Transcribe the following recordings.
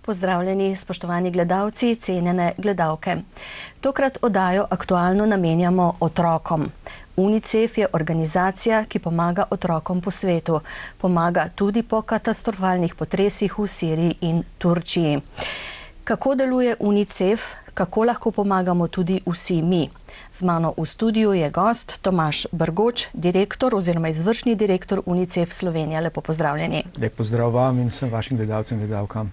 Pozdravljeni, spoštovani gledalci, cenjene gledalke. Tokrat oddajo aktualno namenjamo otrokom. UNICEF je organizacija, ki pomaga otrokom po svetu. Pomaga tudi po katastrofalnih potresih v Siriji in Turčiji. Kako deluje UNICEF, kako lahko pomagamo tudi vsi mi? Z mano v studiu je gost Tomaž Brgoč, direktor oziroma izvršni direktor UNICEF Slovenija. Lepo pozdravljeni. Lep pozdrav vam in vsem vašim gledalcem in gledalkam.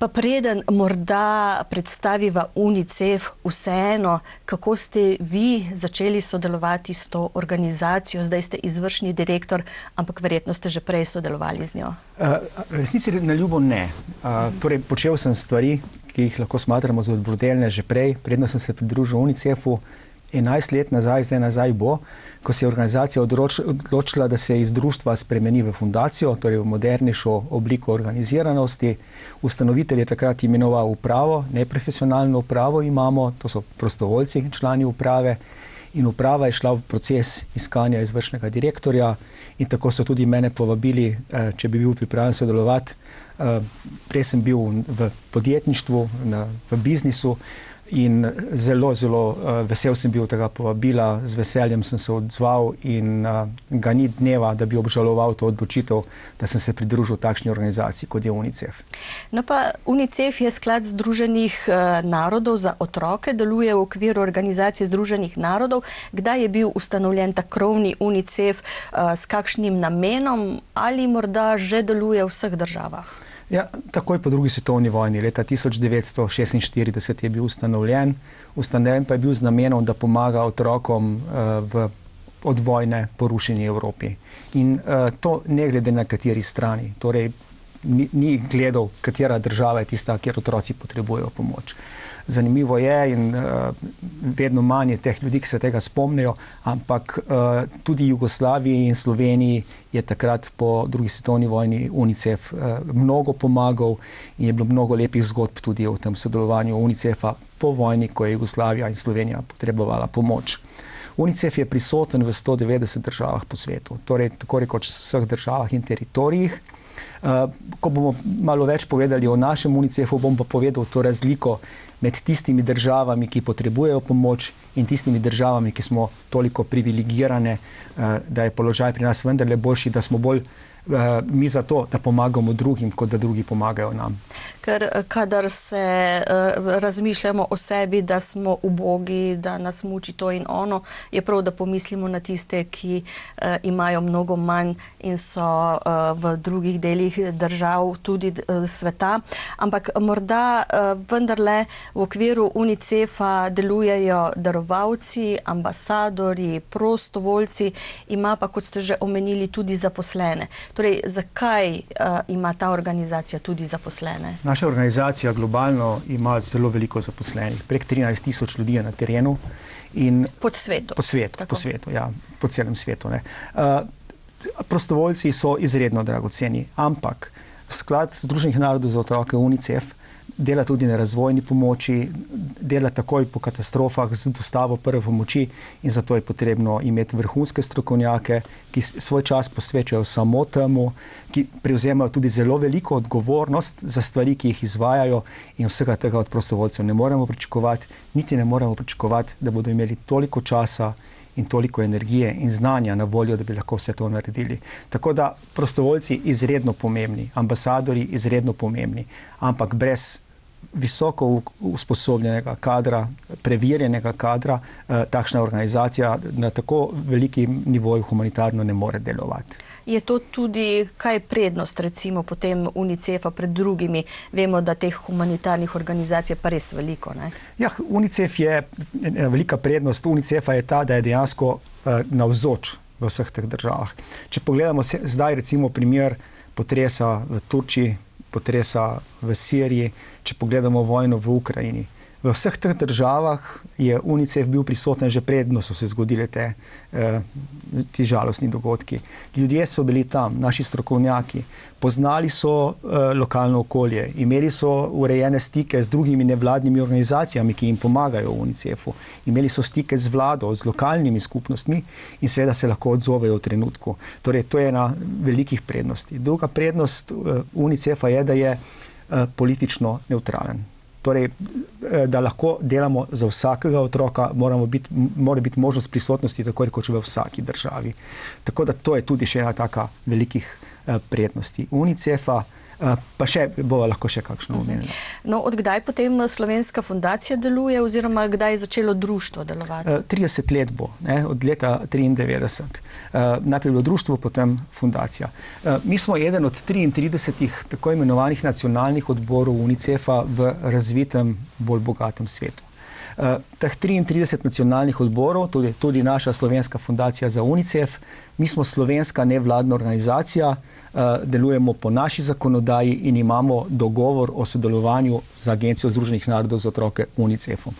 Pa preden morda predstaviva UNICEF, vseeno, kako ste vi začeli sodelovati s to organizacijo? Zdaj ste izvršni direktor, ampak verjetno ste že prej sodelovali z njo. Resnici na ljubo ne. Torej, počel sem stvari, ki jih lahko smatramo za dobrodelne že prej. Predno sem se pridružil UNICEF-u 11 let nazaj, zdaj nazaj bo, ko se je organizacija odločila, da se iz društva spremeni v fundacijo, torej v modernejšo obliko organiziranosti. Ustanovitelj je takrat imenoval upravo, neprofesionalno upravo imamo, to so prostovoljci, člani uprave, in uprava je šla v proces iskanja izvršnega direktorja in tako so tudi mene povabili, če bi bil pripravljen sodelovati. Prej sem bil v podjetništvu, v biznisu, in zelo vesel sem bil tega povabila, z veseljem sem se odzval in ga ni dneva, da bi obžaloval to odločitev, da sem se pridružil takšni organizaciji, kot je UNICEF. No pa UNICEF je sklad Združenih narodov za otroke, deluje v okviru organizacije Združenih narodov. Kdaj je bil ustanovljen ta krovni UNICEF, s kakšnim namenom ali morda že deluje v vseh državah? Ja, takoj po drugi svetovni vojni, leta 1946 je bil ustanovljen. Ustanovljen pa je bil z namenom, da pomaga otrokom v od vojne porušeni Evropi. In to ne glede na kateri strani. Torej, ni gledal, katera država je tista, kjer otroci potrebujejo pomoč. Zanimivo je in vedno manj je teh ljudi, ki se tega spomnijo, ampak tudi Jugoslaviji in Sloveniji je takrat po drugi svetovni vojni UNICEF mnogo pomagal in je bilo mnogo lepih zgodb tudi o tem sodelovanju UNICEF-a po vojni, ko je Jugoslavija in Slovenija potrebovala pomoč. UNICEF je prisoten v 190 državah po svetu, torej tako rekoč v vseh državah in teritorijih. Ko bomo malo več povedali o našem UNICEF-u, bom pa povedal to razliko med tistimi državami, ki potrebujejo pomoč, in tistimi državami, ki smo toliko privilegirane, da je položaj pri nas vendarle boljši, da smo bolj mi za to, da pomagamo drugim, kot da drugi pomagajo nam. Ker kadar se razmišljamo o sebi, da smo ubogi, da nas muči to in ono, je prav, da pomislimo na tiste, ki imajo mnogo manj in so v drugih delih držav tudi sveta. Ampak morda vendarle v okviru UNICEF-a delujejo darovalci, ambasadori, prostovoljci, ima pa, kot ste že omenili, tudi zaposlene. Torej, zakaj ima ta organizacija tudi zaposlene? Naša organizacija globalno ima zelo veliko zaposlenih. Prek 13,000 ljudi je na terenu. Po svetu? Po svetu, ja. Po celem svetu. Ne. Prostovoljci so izredno dragoceni, ampak sklad Združenih narodov za otroke UNICEF dela tudi na razvojni pomoči, dela takoj po katastrofah z dostavo prve pomoči in zato je potrebno imeti vrhunske strokovnjake, ki svoj čas posvečajo samo temu, ki prevzemajo tudi zelo veliko odgovornost za stvari, ki jih izvajajo, in vsega tega od prostovoljcev ne moremo pričakovati, niti ne moremo pričakovati, da bodo imeli toliko časa in toliko energije in znanja na voljo, da bi lahko vse to naredili. Tako da prostovoljci izredno pomembni, ambasadori izredno pomembni, ampak brez visoko usposobljenega kadra, preverjenega kadra, takšna organizacija na tako velikim nivoju humanitarno ne more delovati. Je to tudi kaj prednost, recimo, potem UNICEF-a pred drugimi? Vemo, da teh humanitarnih organizacij pa res veliko, ne? Ja, UNICEF je, velika prednost UNICEF-a je ta, da je dejansko navzoč v vseh teh državah. Če pogledamo zdaj recimo primer potresa v Turčiji, potresa v Siriji, če pogledamo vojno v Ukrajini. V vseh teh državah je UNICEF bil prisoten že predno so se zgodile ti žalostni dogodki. Ljudje so bili tam, naši strokovnjaki, poznali so lokalno okolje, imeli so urejene stike z drugimi nevladnimi organizacijami, ki jim pomagajo v UNICEF-u, imeli so stike z vlado, z lokalnimi skupnostmi in seveda se lahko odzovejo v trenutku. Torej, to je ena velikih prednosti. Druga prednost UNICEF-a je, da je politično nevtralen. Torej, da lahko delamo za vsakega otroka, mora biti možnost prisotnosti tako rekoč v vsaki državi. Tako da to je tudi še ena taka velikih prednosti UNICEF-a, pa bova lahko še kakšno omenila. No, od kdaj potem Slovenska fundacija deluje oziroma kdaj je začelo društvo delovati? 30 let bo, od leta 1993. Najprej bilo društvo, potem fundacija. Mi smo eden od 33 tako imenovanih nacionalnih odborov UNICEF-a v razvitem, bolj bogatem svetu. Teh 33 nacionalnih odborov, tudi naša Slovenska fundacija za UNICEF, mi smo slovenska nevladna organizacija, delujemo po naši zakonodaji in imamo dogovor o sodelovanju z Agencijo Združenih narodov za otroke UNICEF-om.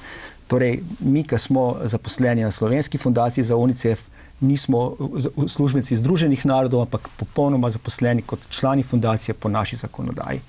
Torej, mi, ki smo zaposleni na Slovenski fundaciji za UNICEF, nismo službenci Združenih narodov, ampak popolnoma zaposleni kot člani fundacije po naši zakonodaji.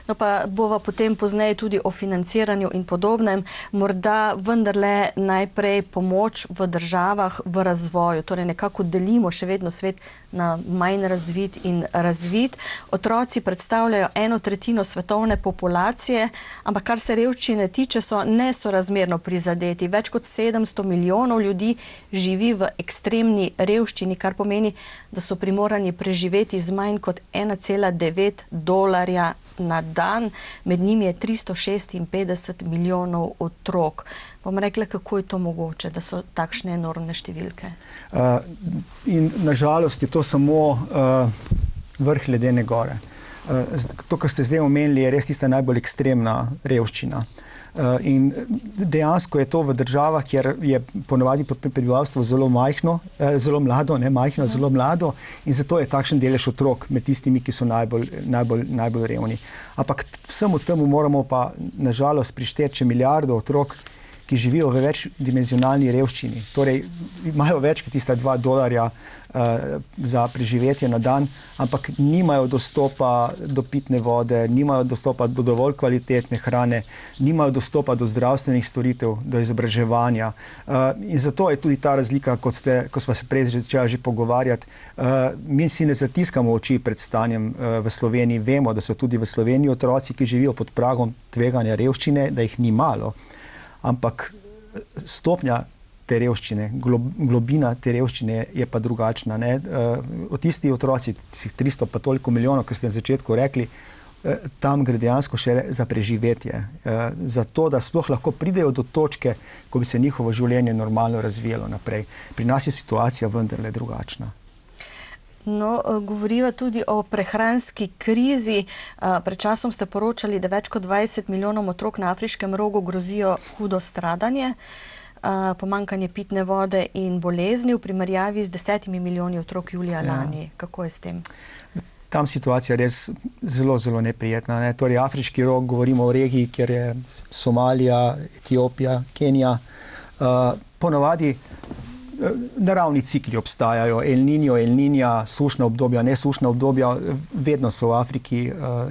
No pa bova potem pozneje tudi o financiranju in podobnem. Morda vendarle najprej pomoč v državah v razvoju. Torej nekako delimo še vedno svet na manj razvit in razvit. Otroci predstavljajo 1/3 svetovne populacije, ampak kar se revščine tiče, so nesorazmerno prizadeti. Več kot 700 milijonov ljudi živi v ekstremni revščini, kar pomeni, da so primorani preživeti z manj kot $1,9 na dan, med njimi je 356 milijonov otrok. Bom rekla, kako je to mogoče, da so takšne enormne številke? In nažalost je to samo vrh ledene gore. To, kar ste zdaj omenili, je res tista najbolj ekstremna revščina. In dejansko je to v državah, kjer je ponovadi prebivalstvo zelo majhno, zelo mlado, zelo mlado, in zato je takšen delež otrok med tistimi, ki so najbolj revni. Ampak vsemu temu moramo pa nažalost prišteti še milijardo otrok, ki živijo v večdimenzionalni revščini. Torej, imajo več kot tista $2 za preživetje na dan, ampak nimajo dostopa do pitne vode, nimajo dostopa do dovolj kvalitetne hrane, nimajo dostopa do zdravstvenih storitev, do izobraževanja. In zato je tudi ta razlika, ko smo se prej začeli že pogovarjati. Mi si ne zatiskamo oči pred stanjem v Sloveniji. Vemo, da so tudi v Sloveniji otroci, ki živijo pod pragom tveganja revščine, da jih ni malo. Ampak stopnja te revščine, globina te revščine je pa drugačna. Tisti otroci, 300 pa toliko milijonov, ki ste na začetku rekli, tam gre dejansko še za preživetje. Zato, da sploh lahko pridejo do točke, ko bi se njihovo življenje normalno razvijalo naprej. Pri nas je situacija vendarle drugačna. No, govoriva tudi o prehranski krizi. Pred časom ste poročali, da več kot 20 milijonov otrok na Afriškem rogu grozijo hudo stradanje, pomanjkanje pitne vode in bolezni v primerjavi z 10 milijoni otrok julija lani. Kako je s tem? Tam situacija je res zelo, zelo neprijetna. Torej, Afriški rog, govorimo o regiji, kjer je Somalija, Etiopija, Kenija. Ponovadi naravni cikli obstajajo, El Niño, sušna obdobja, nesušna obdobja, vedno so v Afriki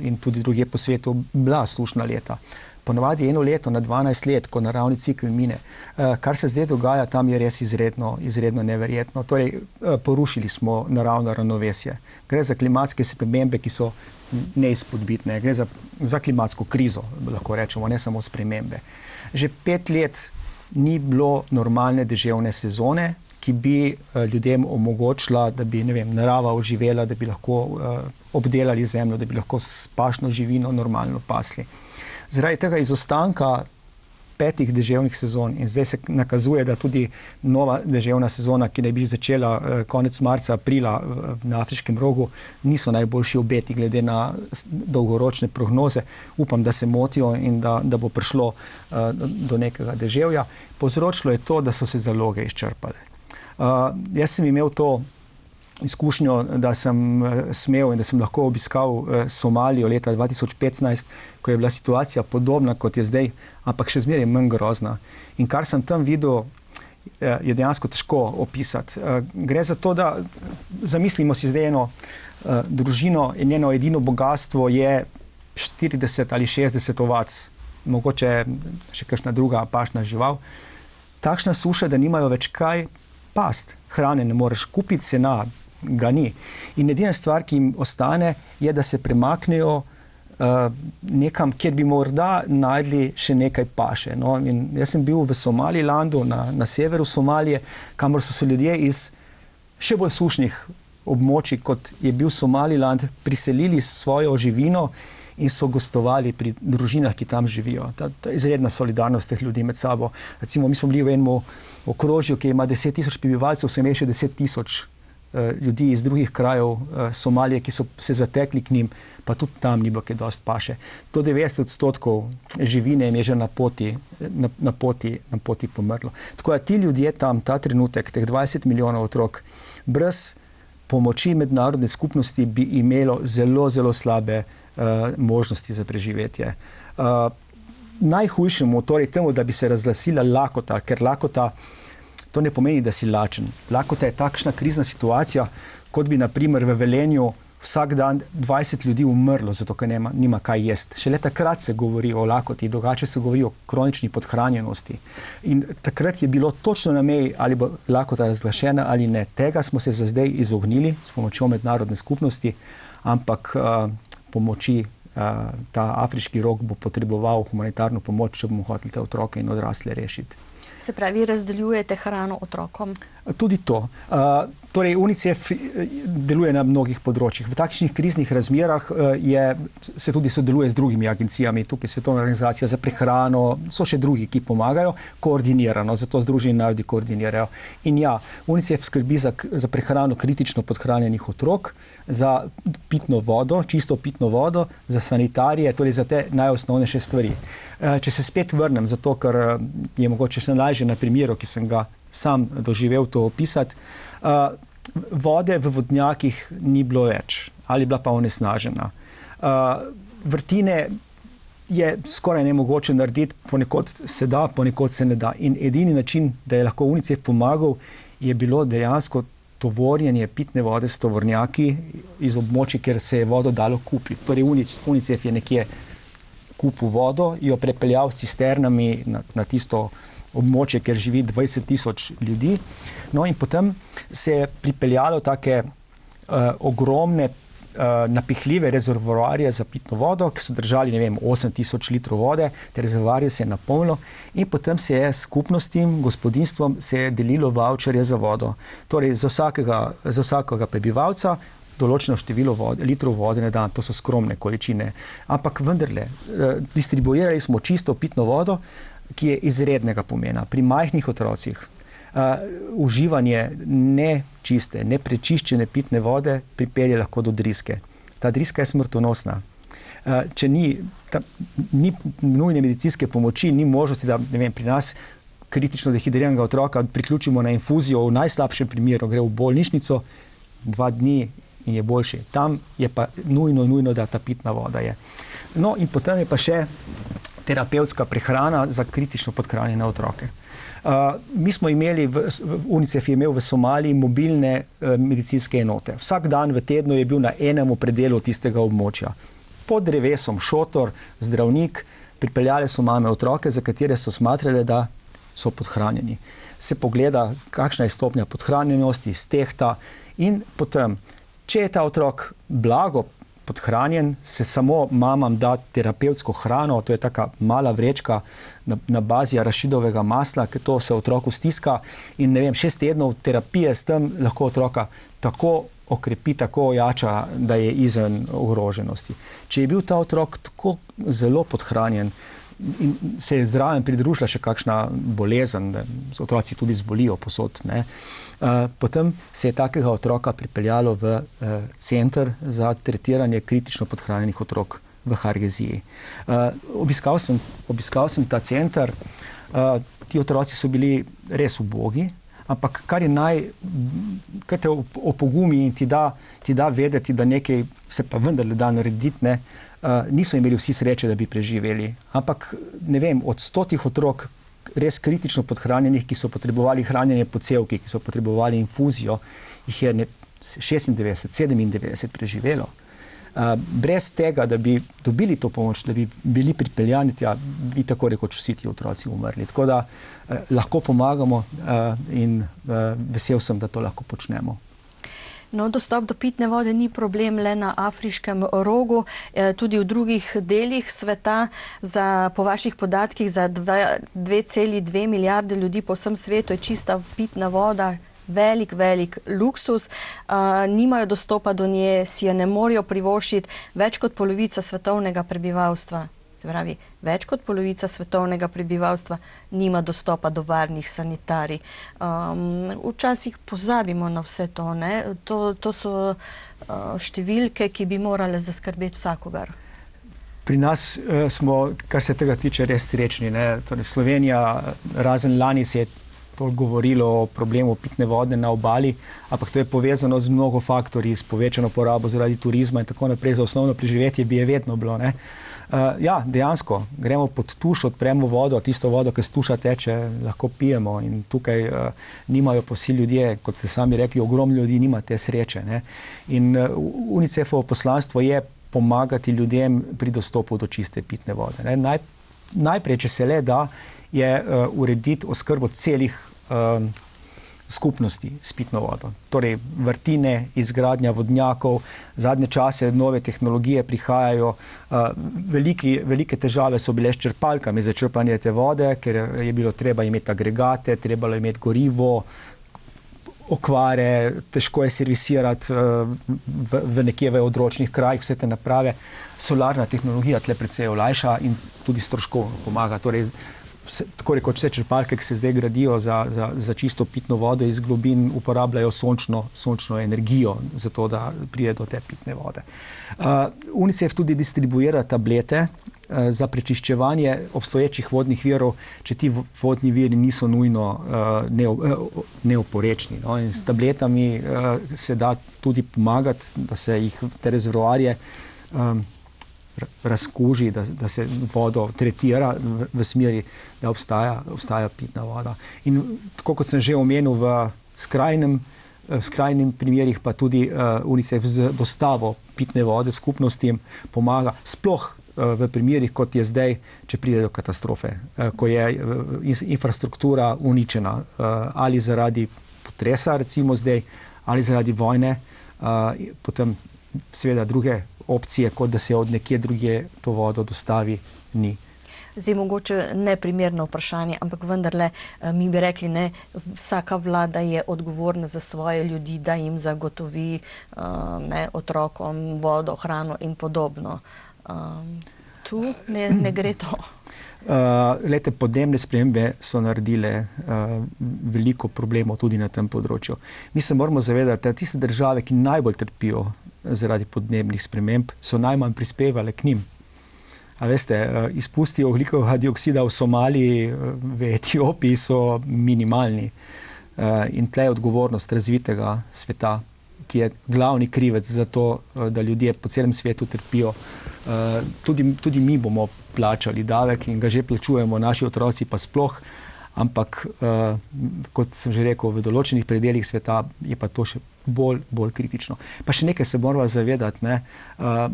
in tudi drugje po svetu bila sušna leta. Ponovadi eno leto na 12 let, ko naravni cikl mine. Kar se zdaj dogaja, tam je res izredno neverjetno. Torej, porušili smo naravno ravnovesje. Gre za klimatske spremembe, ki so neizpodbitne. Gre za klimatsko krizo, lahko rečemo, ne samo spremembe. Že 5 let ni bilo normalne deževne sezone, ki bi ljudem omogočila, da bi narava oživela, da bi lahko obdelali zemljo, da bi lahko s pašno živino normalno pasli. Zaradi tega izostanka 5 deževnih sezon in zdaj se nakazuje, da tudi nova deževna sezona, ki naj bi začela konec marca, aprila na Afriškem rogu, niso najboljši obeti glede na dolgoročne prognoze. Upam, da se motijo in da bo prišlo do nekega deževja. Povzročilo je to, da so se zaloge izčrpale. Jaz sem imel to izkušnjo, da sem smel in da sem lahko obiskal Somalijo leta 2015, ko je bila situacija podobna kot je zdaj, ampak še zmeraj manj grozna. In kar sem tam videl, je dejansko težko opisati. Gre za to, da zamislimo si zdaj eno družino in njeno edino bogatstvo je 40 ali 60 ovac, mogoče še kakšna druga pašna žival. Takšna suša, da nimajo več kaj past. Hrane ne moreš kupiti, sena ga ni. In edina stvar, ki jim ostane, je, da se premaknejo nekam, kjer bi morda najdli še nekaj paše. No? In jaz sem bil v Somalilandu, na severu Somalije, kamor so se ljudje iz še bolj sušnih območij, kot je bil Somaliland, priselili svojo živino in so gostovali pri družinah, ki tam živijo. To je izredna solidarnost teh ljudi med sabo. Recimo, mi smo bili v enem okrožju, ki ima 10 tisoč prebivalcev, so imeli še 10 tisoč ljudi iz drugih krajev Somalije, ki so se zatekli k njim, pa tudi tam ni bilo kaj dosti paše. Do 90% živine je že na poti pomrlo. Tako da ti ljudje tam, ta trenutek, teh 20 milijonov otrok, brez pomoči mednarodne skupnosti bi imelo zelo, zelo slabe možnosti za preživetje. Najhujšemu, torej temu, da bi se razglasila lakota, ker lakota to ne pomeni, da si lačen. Lakota je takšna krizna situacija, kot bi na primer v Velenju vsak dan 20 ljudi umrlo, zato ker nima kaj jesti. Šele takrat se govori o lakoti, drugače se govori o kronični podhranjenosti. In takrat je bilo točno na meji, ali bo lakota razglašena ali ne. Tega smo se za zdaj izognili s pomočjo mednarodne skupnosti, ampak pomoči ta afriški rog bo potreboval humanitarno pomoč, če bomo hoteli te otroke in odrasle rešiti. Se pravi, razdeljujete hrano otrokom? Tudi to. Torej, UNICEF deluje na mnogih področjih. V takšnih kriznih razmerah se tudi sodeluje z drugimi agencijami, tukaj Svetovna organizacija za prehrano, so še drugi, ki pomagajo, koordinirano, zato Združeni narodi koordinirajo. In ja, UNICEF skrbi za prehrano kritično podhranjenih otrok, za pitno vodo, čisto pitno vodo, za sanitarije, torej za te najosnovnejše stvari. Če se spet vrnem, zato ker je mogoče se najlažje na primeru, ki sem ga sam doživel to opisati, vode v vodnjakih ni bilo več, ali bila pa onesnažena. Vrtine je skoraj nemogoče narediti, ponekod se da, ponekod se ne da. In edini način, da je lahko UNICEF pomagal, je bilo dejansko tovorjenje pitne vode s tovornjaki iz območij, kjer se je vodo dalo kupiti. Torej UNICEF je nekje kupil vodo, jo prepeljal s cisternami na tisto območje, kjer živi 20 tisoč ljudi. No in potem se je pripeljalo take ogromne napihljive rezervoarje za pitno vodo, ki so držali, 8 tisoč litrov vode, te rezervoarje se je napolnilo in potem se je skupnostim, gospodinjstvom se je delilo vavčerje za vodo. Torej za vsakega prebivalca določeno število litrov vode na dan, to so skromne količine. Ampak vendarle, distribuirali smo čisto pitno vodo, ki je izrednega pomena. Pri majhnih otrocih uživanje nečiste, neprečiščene pitne vode pripelje lahko do driske. Ta driska je smrtonosna. Če ni nujne medicinske pomoči, ni možnosti, da pri nas kritično dehidriranega otroka priključimo na infuzijo, v najslabšem primeru gre v bolnišnico 2 dni in je boljši. Tam je pa nujno, da ta pitna voda je. No in potem je pa še terapevtska prehrana za kritično podhranjene otroke. Mi smo imeli, UNICEF je imel v Somaliji mobilne medicinske enote. Vsak dan v tednu je bil na enem predelu tistega območja. Pod drevesom šotor, zdravnik, pripeljali so mame otroke, za katere so smatrali, da so podhranjeni. Se pogleda, kakšna je stopnja podhranjenosti, stehta in potem, če je ta otrok blago podhranjen, se samo mamam da terapevtsko hrano, to je taka mala vrečka na bazi arašidovega masla, ker to se otroku stiska in 6 tednov terapije s tem lahko otroka tako okrepi, tako ojača, da je izven ogroženosti. Če je bil ta otrok tako zelo podhranjen in se je zraven pridružila še kakšna bolezen, da otroci tudi zbolijo posod, potem se je takega otroka pripeljalo v center za tretiranje kritično podhranjenih otrok v Hargeziji. Obiskal sem ta center, ti otroci so bili res ubogi, ampak kar te opogumi in ti da vedeti, da nekaj se pa vendarle da narediti, niso imeli vsi sreče, da bi preživeli. Ampak, od 100 otrok res kritično podhranjenih, ki so potrebovali hranjenje po cevki, ki so potrebovali infuzijo, jih je 96, 97 preživelo. Brez tega, da bi dobili to pomoč, da bi bili pripeljani tja, bi tako rekoč vsi ti otroci umrli. Tako da lahko pomagamo in vesel sem, da to lahko počnemo. No, dostop do pitne vode ni problem le na afriškem rogu, tudi v drugih delih sveta. Po vaših podatkih za 2,2 milijarde ljudi po vsem svetu je čista pitna voda velik luksus. Nimajo dostopa do nje, si je ne morejo privoščiti. Več kot polovica svetovnega prebivalstva, se pravi, več kot polovica svetovnega prebivalstva nima dostopa do varnih sanitarij. Včasih pozabimo na vse to, ne? To so številke, ki bi morale zaskrbeti vsakogar. Pri nas smo, kar se tega tiče, res srečni, ne? Torej, Slovenija, razen lani se je toliko govorilo o problemu pitne vode na obali, ampak to je povezano z mnogo faktorji, s povečano porabo zaradi turizma in tako naprej. Za osnovno preživetje bi je vedno bilo, ne? Ja, dejansko, gremo pod tuš, odpremo vodo, tisto vodo, ki z tuša teče, lahko pijemo in tukaj nimajo pa vsi ljudje, kot ste sami rekli, ogromno ljudi nima te sreče, ne? In UNICEF-ovo poslanstvo je pomagati ljudem pri dostopu do čiste pitne vode, ne? Najprej, če se le da, je urediti oskrbo celih skupnosti s pitno vodo. Torej, vrtine, izgradnja vodnjakov, zadnje čase nove tehnologije prihajajo. Velike težave so bile s črpalkami za črpanje te vode, ker je bilo treba imeti agregate, trebalo imeti gorivo, okvare, težko je servisirati v nekje v odročnih krajih vse te naprave. Solarna tehnologija tle precej olajša in tudi stroškovno pomaga. Torej, tako rekoč vse črpalke, ki se zdaj gradijo za čisto pitno vodo iz globin, uporabljajo sončno energijo, zato da pride do te pitne vode. UNICEF tudi distribuira tablete za prečiščevanje obstoječih vodnih virov, če ti vodni viri niso nujno neoporečni. No? In s tabletami se da tudi pomagati, da se jih te rezervoarje razkuži, da se vodo tretira v smeri, da obstaja pitna voda. In tako kot sem že omenil, v skrajnem primerih pa tudi UNICEF z dostavo pitne vode skupnostim pomaga, sploh v primerih, kot je zdaj, če pride do katastrofe, ko je infrastruktura uničena, ali zaradi potresa, recimo zdaj, ali zaradi vojne, potem seveda druge opcije, kot da se od nekje drugje to vodo dostavi, ni. Zdaj mogoče neprimerno vprašanje, ampak vendarle mi bi rekli, ne, vsaka vlada je odgovorna za svoje ljudi, da jim zagotovi otrokom vodo, hrano in podobno. Tu ne gre to. Glejte, podnebne spremembe so naredile veliko problemov tudi na tem področju. Mi se moramo zavedati, da tiste države, ki najbolj trpijo zaradi podnebnih sprememb, so najmanj prispevale k njim. A veste, izpusti ogljikovega dioksida v Somaliji, v Etiopiji so minimalni. In tle je odgovornost razvitega sveta, ki je glavni krivec za to, da ljudje po celem svetu trpijo. Tudi mi bomo plačali davek in ga že plačujemo, naši otroci pa sploh, ampak kot sem že rekel, v določenih predeljih sveta je pa to še bolj kritično. Pa še nekaj se moramo zavedati, ne?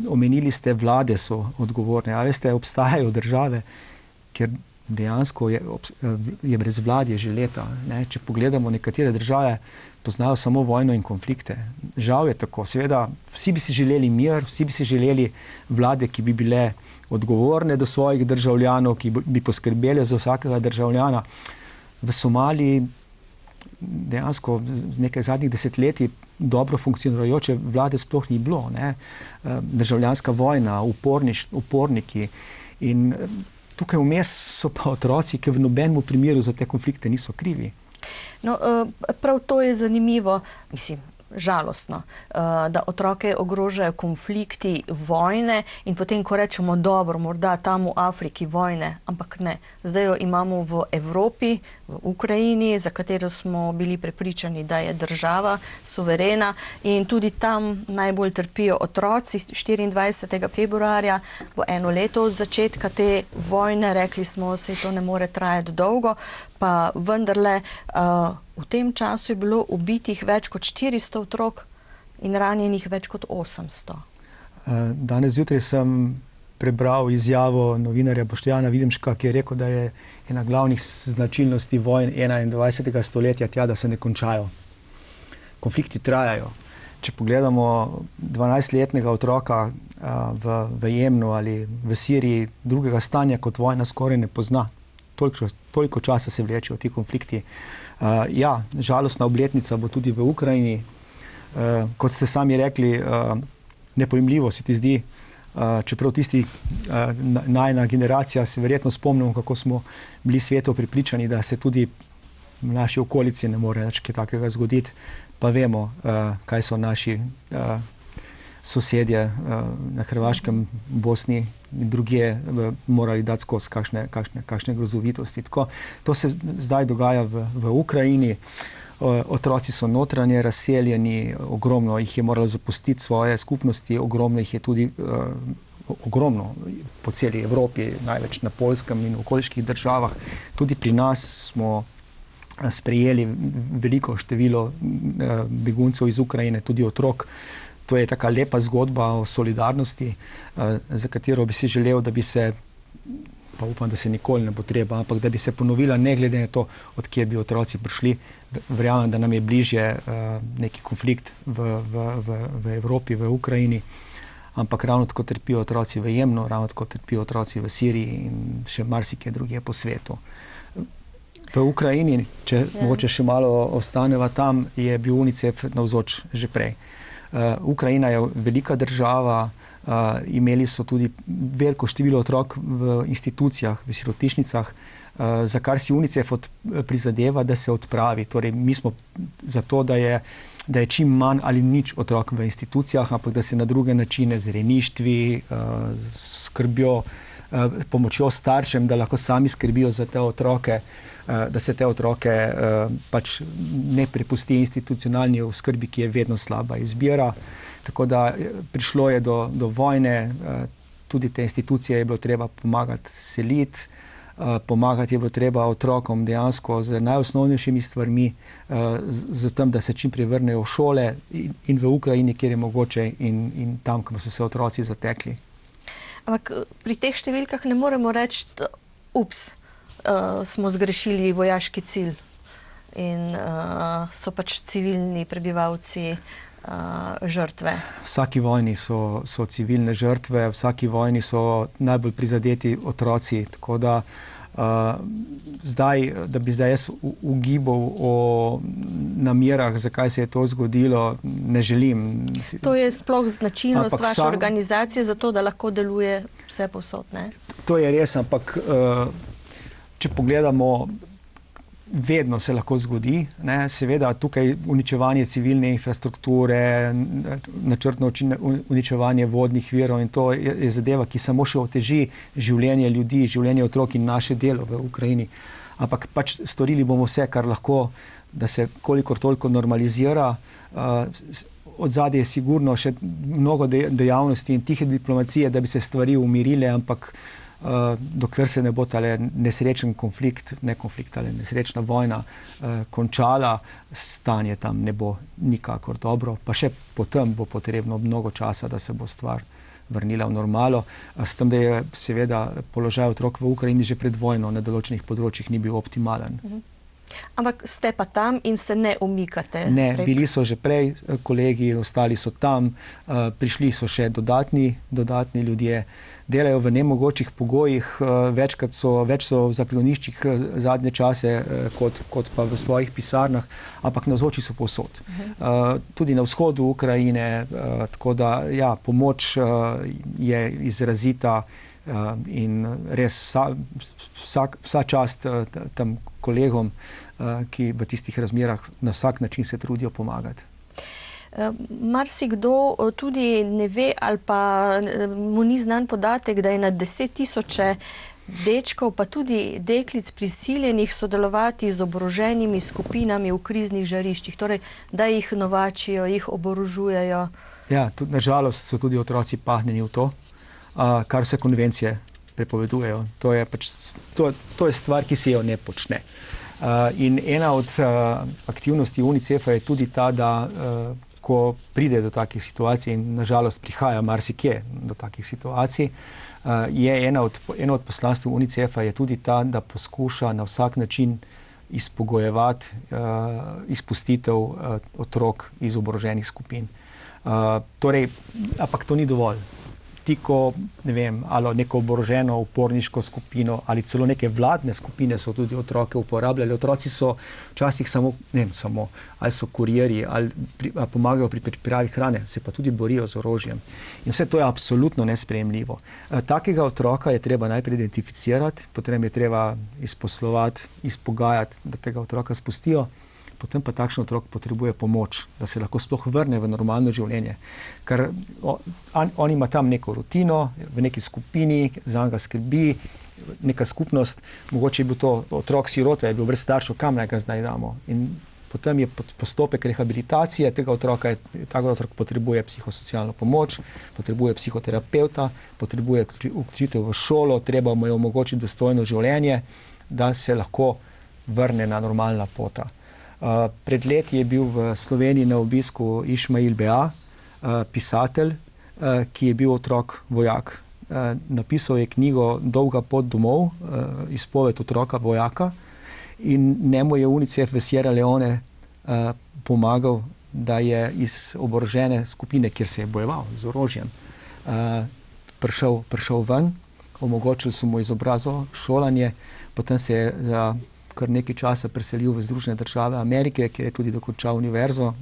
Omenili ste, vlade so odgovorne. A veste, obstajajo države, kjer dejansko je brez vlade že leta, ne? Če pogledamo nekatere države, poznajo samo vojno in konflikte. Žal je tako. Seveda, vsi bi si želeli mir, vsi bi si želeli vlade, ki bi bile odgovorne do svojih državljanov, ki bi poskrbeli za vsakega državljana. V Somaliji dejansko z nekaj zadnjih desetletij dobro funkcionirajoče vlade sploh ni bilo, ne? Državljanska vojna, uporniki in tukaj vmes so pa otroci, ki v nobenem primeru za te konflikte niso krivi. No, prav to je zanimivo, mislim, žalostno, da otroke ogrožajo konflikti, vojne in potem, ko rečemo, dobro, morda tam v Afriki vojne, ampak ne. Zdaj jo imamo v Evropi, v Ukrajini, za katero smo bili prepričani, da je država suverena in tudi tam najbolj trpijo otroci. 24. februarja bo eno leto od začetka te vojne, rekli smo, se to ne more trajati dolgo, pa vendarle v tem času je bilo ubitih več kot 400 otrok in ranjenih več kot 800. Danes zjutraj sem prebral izjavo novinarja Boštjana Videmška, ki je rekel, da je ena glavnih značilnosti vojn 21. stoletja tja, da se ne končajo. Konflikti trajajo. če pogledamo 12-letnega otroka v Jemnu ali v Siriji, drugega stanja kot vojna skoraj ne pozna. Toliko časa se vlečejo ti konflikti. Ja, žalostna obletnica bo tudi v Ukrajini. Kot ste sami rekli, nepojmljivo se ti zdi, čeprav tisti najna generacija se verjetno spomnimo, kako smo bili sveto prepričani, da se tudi v naši okolici ne more nič takega zgoditi, pa vemo, kaj so naši sosedje na Hrvaškem, Bosni in drugje morali dati skozi kakšne grozovitosti. Tako, to se zdaj dogaja v Ukrajini. Otroci so notranje razseljeni, ogromno jih je moralo zapustiti svoje skupnosti, ogromno jih je tudi ogromno po celi Evropi, največ na Poljskem in v okoliških državah. Tudi pri nas smo sprejeli veliko število beguncev iz Ukrajine, tudi otrok. To je taka lepa zgodba o solidarnosti, za katero bi si želel, da bi se, pa upam, da se nikoli ne bo treba, ampak da bi se ponovila, ne glede na to, od kje bi otroci prišli. Verjamem, da nam je bližje neki konflikt v Evropi, v Ukrajini, ampak ravno tako trpijo otroci v Jemnu, ravno tako trpijo otroci v Siriji in še marsikje drugje po svetu. V Ukrajini, če mogoče še malo ostaneva tam, je bil UNICEF navzoč že prej. Ukrajina je velika država, imeli so tudi veliko število otrok v institucijah, v sirotišnicah, za kar si UNICEF prizadeva, da se odpravi. Torej, mi smo za to, da je čim manj ali nič otrok v institucijah, ampak da se na druge načine z rejništvi, skrbjo, pomočjo staršem, da lahko sami skrbijo za te otroke, da se te otroke pač ne prepusti institucionalni oskrbi, ki je vedno slaba izbira. Tako da prišlo je do vojne, tudi te institucije je bilo treba pomagati seliti, pomagati je bilo treba otrokom dejansko z najosnovnejšimi stvarmi, z tem, da se čim prej vrnejo v šole in v Ukrajini, kjer je mogoče, in tam, kamor so se otroci zatekli. Ampak pri teh številkah ne moremo reči, ups, smo zgrešili vojaški cilj in so pač civilni prebivalci žrtve. V vsaki vojni so civilne žrtve, v vsaki vojni so najbolj prizadeti otroci, tako da da bi zdaj jaz ugibal o namerah, zakaj se je to zgodilo, ne želim. To je sploh značilnost vaše organizacije, zato da lahko deluje vse povsod, ne? To je res, ampak če pogledamo, vedno se lahko zgodi, ne? Seveda tukaj uničevanje civilne infrastrukture, načrtno uničevanje vodnih virov, in to je zadeva, ki samo še oteži življenje ljudi, življenje otrok in naše delo v Ukrajini. Ampak pač storili bomo vse, kar lahko, da se kolikor toliko normalizira. Odzadaj je sigurno še mnogo dejavnosti in tihe diplomacije, da bi se stvari umirile, ampak dokler se ne bo tale nesrečen konflikt, nesrečna vojna končala, stanje tam ne bo nikakor dobro. Pa še potem bo potrebno mnogo časa, da se bo stvar vrnila v normalo. S tem, da je seveda položaj otrok v Ukrajini že pred vojno na določenih področjih ni bil optimalen. Ampak ste pa tam in se ne umikate? Ne, bili so že prej kolegi, ostali so tam, prišli so še dodatni ljudje, delajo v nemogočih pogojih, več so v zakloniščih zadnje čase kot pa v svojih pisarnah, ampak navzoči so povsod. Tudi na vzhodu Ukrajine, tako da ja, pomoč je izrazita in res vsa čast tam kolegom, ki v tistih razmerah na vsak način se trudijo pomagati. Marsikdo tudi ne ve ali pa mu ni znan podatek, da je na 10.000 dečkov pa tudi deklic prisiljenih sodelovati z oboroženimi skupinami v kriznih žariščih, torej da jih novačijo, jih oborožujejo. Ja, nažalost so tudi otroci pahnjeni v to, kar vse konvencije prepovedujejo. To je stvar, ki se jo ne počne. In ena od aktivnosti UNICEF-a je tudi ta, da ko pride do takih situacij, in nažalost prihaja marsikje do takih situacij, je eno od poslanstv UNICEF-a je tudi ta, da poskuša na vsak način izpogojevati izpustitev otrok iz oboroženih skupin. Torej, ampak to ni dovolj. Ti, ko, ne vem, ali neko oboroženo uporniško skupino ali celo neke vladne skupine so tudi otroke uporabljali. Otroci so včasih ali so kurirji, ali pomagajo pri pripravi hrane, se pa tudi borijo z orožjem. In vse to je absolutno nesprejemljivo. Takega otroka je treba najprej identificirati, potem je treba izposlovati, izpogajati, da tega otroka spustijo. Potem pa takšen otrok potrebuje pomoč, da se lahko sploh vrne v normalno življenje. Ker on ima tam neko rutino, v neki skupini, za njega skrbi, neka skupnost, mogoče je bil to otrok sirota, je bil brez staršev, kam naj ga zdaj damo. In potem je postopek rehabilitacije tega otroka, ta otrok potrebuje psihosocialno pomoč, potrebuje psihoterapeuta, potrebuje vključitev v šolo, treba mu je omogočiti dostojno življenje, da se lahko vrne na normalna pota. Pred leti je bil v Sloveniji na obisku Išmail Bea, pisatelj, ki je bil otrok vojak. Napisal je knjigo Dolga pot domov, izpoved otroka vojaka, in njemu je UNICEF v Sierra Leone pomagal, da je iz oborožene skupine, kjer se je bojeval z orožjem, prišel ven, omogočili so mu izobrazbo, šolanje, potem se je za kar nekaj časa preselil v Združene države Amerike, kjer je tudi dokončal univerzo,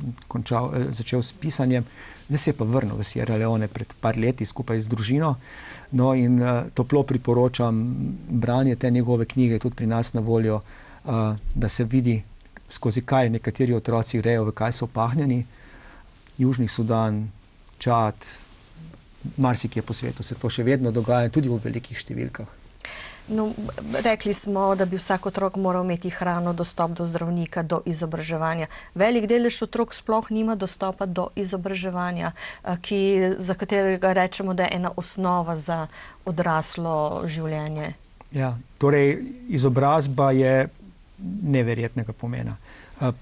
začel s pisanjem. Zdaj se je pa vrnil v Sierra Leone pred par leti skupaj z družino. No in toplo priporočam branje te njegove knjige, tudi pri nas na voljo, da se vidi, skozi kaj nekateri otroci grejo, v kaj so pahnjeni. Južni Sudan, Čad, marsikje po svetu se to še vedno dogaja, tudi v velikih številkah. No, rekli smo, da bi vsak otrok moral imeti hrano, dostop do zdravnika, do izobraževanja. Velik delež otrok sploh nima dostopa do izobraževanja, za katerega rečemo, da je ena osnova za odraslo življenje. Ja, torej izobrazba je neverjetnega pomena.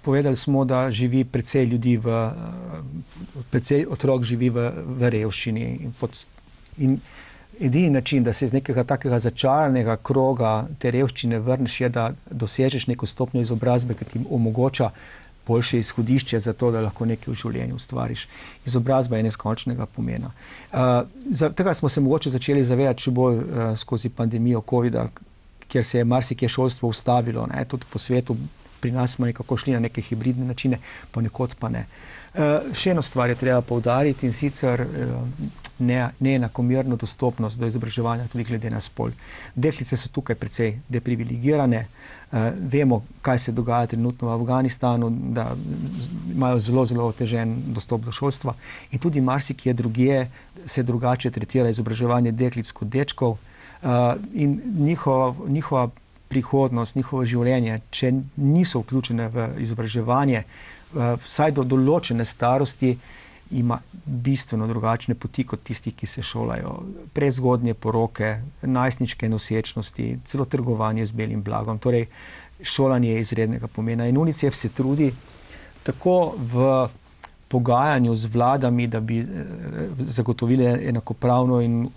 Povedali smo, da živi precej otrok živi v revščini in edini način, da se iz nekega takega začaranega kroga te revščine vrneš, je, da dosežeš neko stopnjo izobrazbe, ki ti omogoča boljše izhodišče za to, da lahko nekaj v življenju ustvariš. Izobrazba je neskončnega pomena. Tega smo se mogoče začeli zavedati še bolj skozi pandemijo covida, kjer se je marsikje šolstvo ustavilo, tudi po svetu. Pri nas smo nekako šli na neke hibridne načine, ponekod pa ne. Še eno stvar je treba poudariti, in sicer neenakomerno dostopnost do izobraževanja tudi glede na spol. Deklice so tukaj precej deprivilegirane. Vemo, kaj se dogaja trenutno v Afganistanu, da imajo zelo, zelo otežen dostop do šolstva, in tudi marsikje drugje se drugače tretira izobraževanje deklic kot dečkov, in njihova prihodnost, njihovo življenje, če niso vključene v izobraževanje, vsaj do določene starosti, ima bistveno drugačne poti kot tisti, ki se šolajo. Prezgodnje poroke, najstniške nosečnosti, celo trgovanje z belim blagom. Torej, šolanje je izrednega pomena. In UNICEF se trudi tako v pogajanju z vladami, da bi zagotovili enakopravno in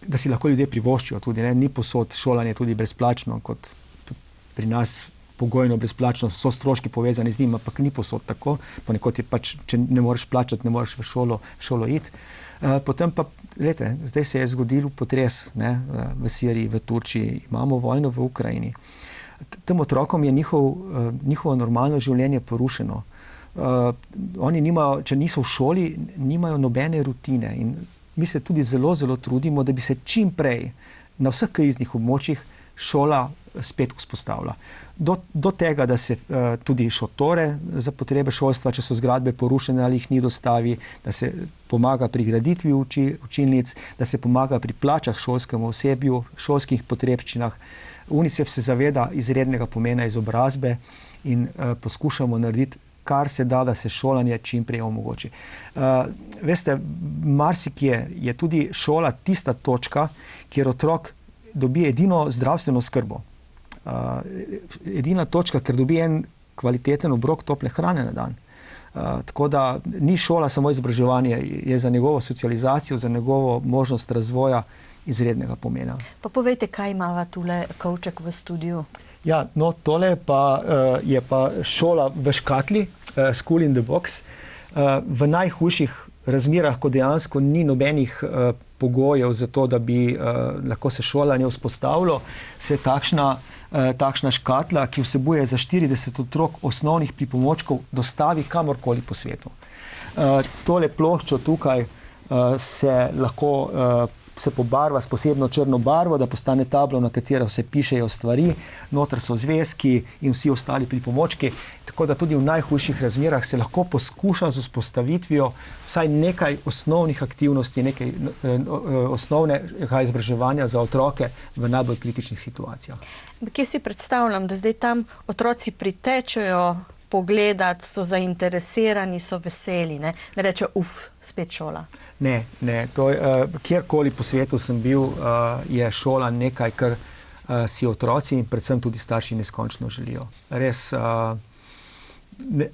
da si lahko ljudje privoščijo tudi. Ni posod šolanje tudi brezplačno, kot pri nas pogojno brezplačno, so stroški povezani z njim, ampak ni posod tako. Ponekod je pač, če ne moreš plačati, ne moreš v šolo iti. Potem pa, zdaj se je zgodil potres v Siriji, v Turčiji, imamo vojno v Ukrajini. Tem otrokom je njihovo normalno življenje porušeno. Oni nimajo, če niso v šoli, nimajo nobene rutine, in mi se tudi zelo, zelo trudimo, da bi se čim prej na vseh kriznih območjih šola spet vzpostavila. Do tega, da se tudi šotore za potrebe šolstva, če so zgradbe porušene ali jih ni dostavi, da se pomaga pri graditvi učilnic, da se pomaga pri plačah šolskemu osebju, šolskih potrebščinah. UNICEF se zaveda izrednega pomena izobrazbe in poskušamo narediti kar se da se šolanje čim prej omogoči. Veste, marsikje je tudi šola tista točka, kjer otrok dobi edino zdravstveno skrbo. Edina točka, ker dobi en kvaliteten obrok tople hrane na dan. Tako da ni šola samo izobraževanje, je za njegovo socializacijo, za njegovo možnost razvoja izrednega pomena. Pa povejte, kaj imava tule kovček v studiu? Ja, no, tole pa je pa šola v škatli, School in the Box. v najhujših razmerah, ko dejansko ni nobenih pogojev za to, da bi lahko se šolanje vzpostavilo, se takšna škatla, ki vsebuje za 40 otrok osnovnih pripomočkov, dostavi kamorkoli po svetu. Tole ploščo tukaj se lahko se pobarva s posebno črno barvo, da postane tablo, na katero se pišejo stvari, noter so zvezki in vsi ostali pripomočki, tako da tudi v najhujših razmerah se lahko poskuša z vzpostavitvijo vsaj nekaj osnovnih aktivnosti, nekaj osnovnega izobraževanja za otroke v najbolj kritičnih situacijah. Kje si predstavljam, da zdaj tam otroci pritečejo pogledati, so zainteresirani, so veseli, ne reče, spet šola. Ne. Kjerkoli po svetu sem bil, je šola nekaj, kar si otroci in predvsem tudi starši neskončno želijo. Res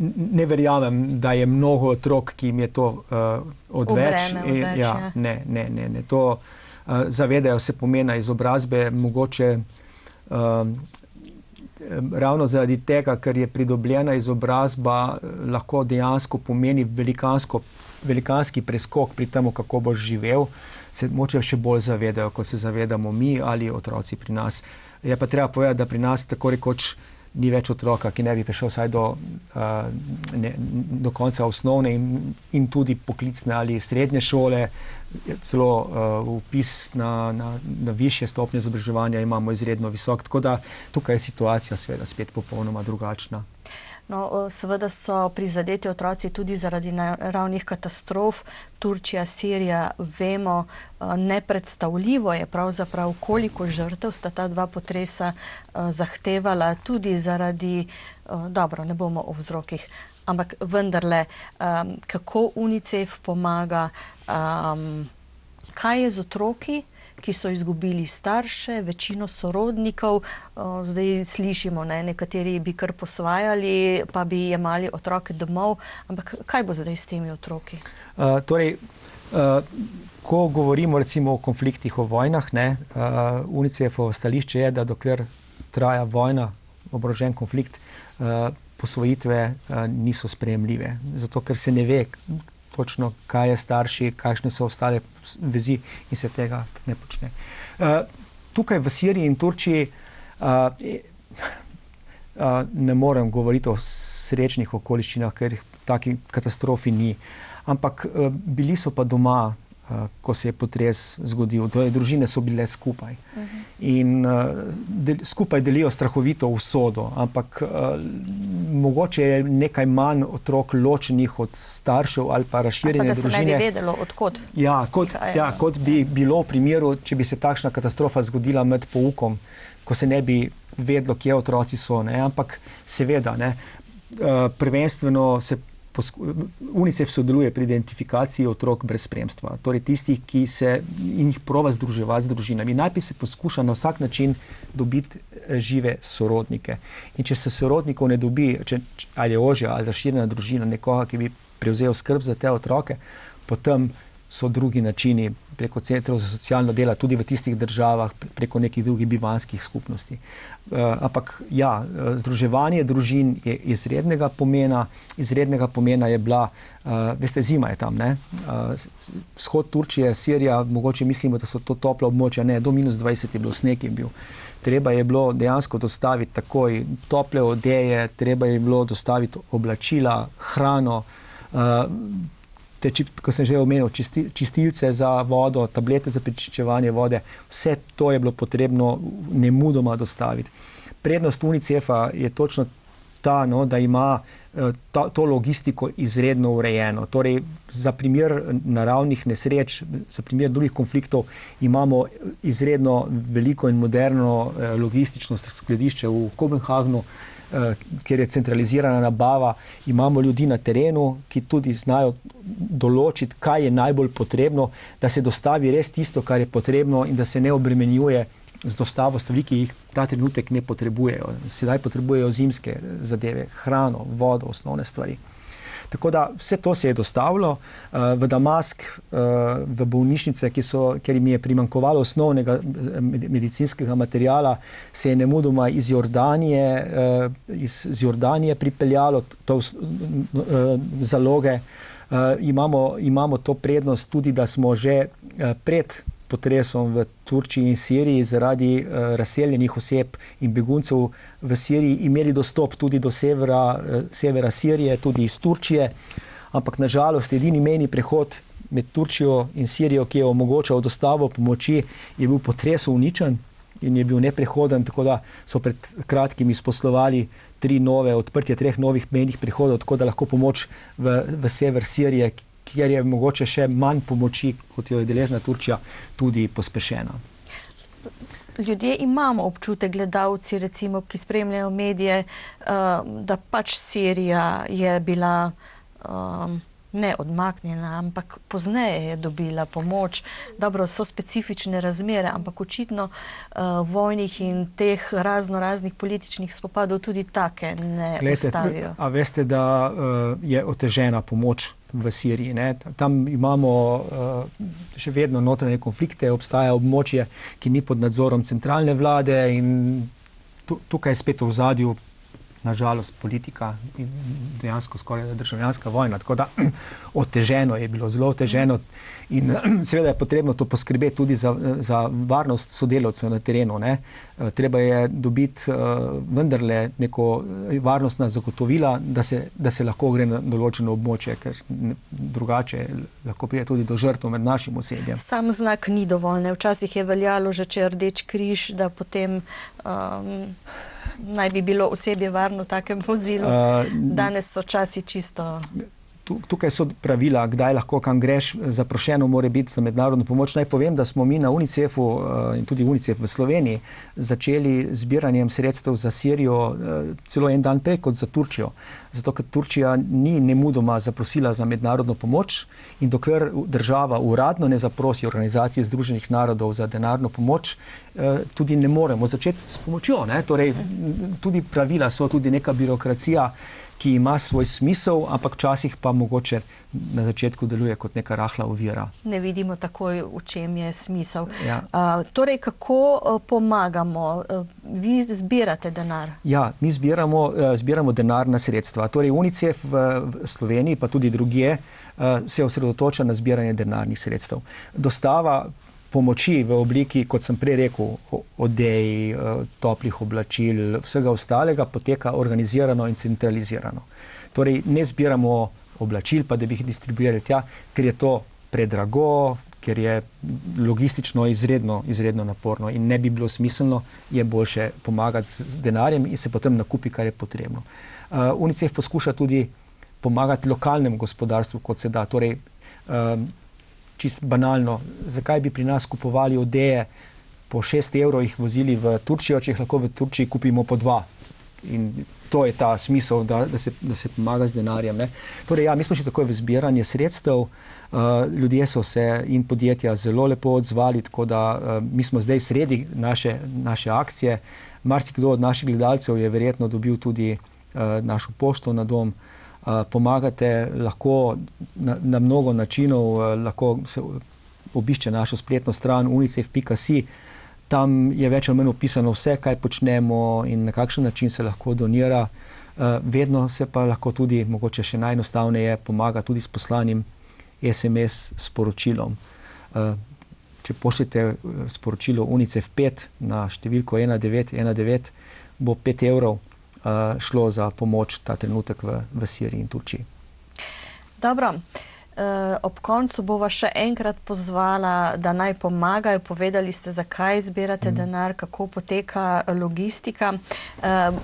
ne verjamem, da je mnogo otrok, ki jim je to odveč. Ne. To zavedajo se pomena izobrazbe, mogoče ravno zaradi tega, ker je pridobljena izobrazba, lahko dejansko pomeni velikanski preskok pri tem, kako boš živel, se moče še bolj zavedajo, kot se zavedamo mi ali otroci pri nas. Je pa treba povedati, da pri nas tako rekoč ni več otroka, ki ne bi prišel vsaj do konca osnovne in tudi poklicne ali srednje šole, celo vpis na višje stopnje izobraževanja imamo izredno visok, tako da tukaj je situacija seveda spet popolnoma drugačna. No, seveda so prizadeti otroci tudi zaradi naravnih katastrof. Turčija, Sirija, vemo, nepredstavljivo je pravzaprav, koliko žrtev sta ta dva potresa zahtevala, tudi zaradi, dobro, ne bomo o vzrokih, ampak vendarle, kako UNICEF pomaga, kaj je z otroki, ki so izgubili starše, večino sorodnikov. Zdaj slišimo, nekateri bi kar posvajali, pa bi jemali otroke domov, ampak kaj bo zdaj s temi otroki? Ko govorimo recimo o konfliktih, o vojnah, UNICEF-ovo stališče je, da dokler traja vojna, oborožen konflikt, posvojitve niso sprejemljive. Zato, ker se ne ve točno, kaj je starši, kakšne so ostale vezi in se tega ne počne. Tukaj v Siriji in Turčiji ne morem govoriti o srečnih okoliščinah, ker taki katastrofi ni. Ampak bili so pa doma, ko se je potres zgodil. Družine so bile skupaj. In skupaj delijo strahovito usodo, ampak mogoče je nekaj manj otrok ločenih od staršev ali pa razširjene družine. Da se ne bi vedelo, odkot. Kot bi bilo v primeru, če bi se takšna katastrofa zgodila med poukom, ko se ne bi vedlo, kje otroci so. Ampak seveda, prvenstveno se UNICEF sodeluje pri identifikaciji otrok brez spremstva, torej tistih, ki se in jih proba združevati z družinami. Najprej se poskuša na vsak način dobiti žive sorodnike. In če se sorodnikov ne dobi, ali je ožja ali razširjena družina nekoga, ki bi prevzel skrb za te otroke, potem so drugi načini preko centrov za socialno delo, tudi v tistih državah, preko nekih drugih bivanjskih skupnosti. Ampak ja, združevanje družin je izrednega pomena. Izrednega pomena je bila, veste, zima je tam, vzhod Turčije, Sirija, mogoče mislimo, da so to topla območja, ne, do -20 je bilo, sneg je bil. Treba je bilo dejansko dostaviti takoj tople odeje, treba je bilo dostaviti oblačila, hrano, ko sem že omenil, čistilce za vodo, tablete za prečiščevanje vode, vse to je bilo potrebno nemudoma dostaviti. Prednost UNICEF-a je točno ta, da ima to logistiko izredno urejeno. Torej, za primer naravnih nesreč, za primer drugih konfliktov imamo izredno veliko in moderno logistično skladišče v Kopenhagnu, kjer je centralizirana nabava, imamo ljudi na terenu, ki tudi znajo določiti, kaj je najbolj potrebno, da se dostavi res tisto, kar je potrebno in da se ne obremenjuje z dostavo stvari, ki jih ta trenutek ne potrebujejo. Sedaj potrebujejo zimske zadeve, hrano, vodo, osnovne stvari. Tako da vse to se je dostavilo v Damask, v bolnišnice, ker jim je primanjkovalo osnovnega medicinskega materiala, se je nemudoma iz Jordanije pripeljalo to zaloge. Imamo to prednost tudi, da smo že pred potresom v Turčiji in Siriji zaradi razseljenih oseb in beguncev v Siriji imeli dostop tudi do severa Sirije, tudi iz Turčije, ampak nažalost edini mejni prehod med Turčijo in Sirijo, ki je omogočal dostavo pomoči, je bil potresu uničen in je bil neprehoden, tako da so pred kratkim izposlovali odprtje 3 novih mejnih prehodov, tako da lahko pomoč v sever Sirije, kjer je mogoče še manj pomoči, kot jo je deležna Turčija, tudi pospešena. Ljudje imamo občutek, gledalci recimo, ki spremljajo medije, da pač Sirija je bila ne odmaknjena, ampak pozneje je dobila pomoč. Dobro, so specifične razmere, ampak očitno vojnih in teh raznih političnih spopadov tudi take ne ustavijo. A veste, da je otežena pomoč v Siriji, ne? Tam imamo še vedno notranje konflikte, obstaja območje, ki ni pod nadzorom centralne vlade in tukaj je spet v ozadju nažalost politika in dejansko skoraj državljanska vojna, tako da oteženo je bilo, zelo oteženo in seveda je potrebno to poskrbeti tudi za varnost sodelavcev na terenu, ne. Treba je dobiti vendarle neko varnostna zagotovila, da se lahko gre na določeno območje, ker drugače lahko pride tudi do žrtev med našim osebjem. Sam znak ni dovolj, ne. Včasih je veljalo že, če je Rdeči križ, da potem naj bi bilo osebje varno v takem vozilu. Danes so časi čisto... Tukaj so pravila, kdaj lahko kam greš, zaprošeno mora biti za mednarodno pomoč. Naj povem, da smo mi na UNICEF-u in tudi UNICEF v Sloveniji začeli zbiranjem sredstev za Sirijo celo en dan prej kot za Turčijo. Zato, ker Turčija ni nemudoma zaprosila za mednarodno pomoč in dokler država uradno ne zaprosi Organizacije Združenih narodov za denarno pomoč, tudi ne moremo začeti s pomočjo, ne? Torej, tudi pravila so, tudi neka birokracija, ki ima svoj smisel, ampak včasih pa mogoče na začetku deluje kot neka rahla ovira. Ne vidimo takoj, v čem je smisel. Ja. Torej, kako pomagamo? Vi zbirate denar? Ja, mi zbiramo denarna sredstva. Torej, UNICEF v Sloveniji, pa tudi drugje, se osredotoča na zbiranje denarnih sredstev. Dostava pomoči v obliki, kot sem prej rekel, odej, toplih oblačil, vsega ostalega poteka organizirano in centralizirano. Torej, ne zbiramo oblačil, pa da bi jih distribuirali tja, ker je to predrago, ker je logistično izredno naporno in ne bi bilo smiselno, je boljše pomagati z denarjem in se potem nakupi, kar je potrebno. UNICEF poskuša tudi pomagati lokalnemu gospodarstvu, kot se da. Torej, čisto banalno, zakaj bi pri nas kupovali odeje po 6 evrov, jih vozili v Turčijo, če jih lahko v Turčiji kupimo po 2. In to je ta smisel, da se pomaga z denarjem, ne. Torej, ja, mi smo še takoj v zbiranje sredstev, ljudje so se in podjetja zelo lepo odzvali, tako da mi smo zdaj sredi naše akcije. Marsikdo od naših gledalcev je verjetno dobil tudi našo pošto na dom. Pomagate lahko na mnogo načinov, lahko se obišče našo spletno stran unicef.si. Tam je več ali manj opisano vse, kaj počnemo in na kakšen način se lahko donira. Vedno se pa lahko tudi, mogoče še najenostavneje, pomaga tudi s poslanim SMS sporočilom. Če pošljete sporočilo UNICEF 5 na številko 1919, bo 5 evrov šlo za pomoč ta trenutek v Siriji in Turčiji. Dobro. Ob koncu bova še enkrat pozvala, da naj pomagajo. Povedali ste, zakaj zbirate denar, kako poteka logistika.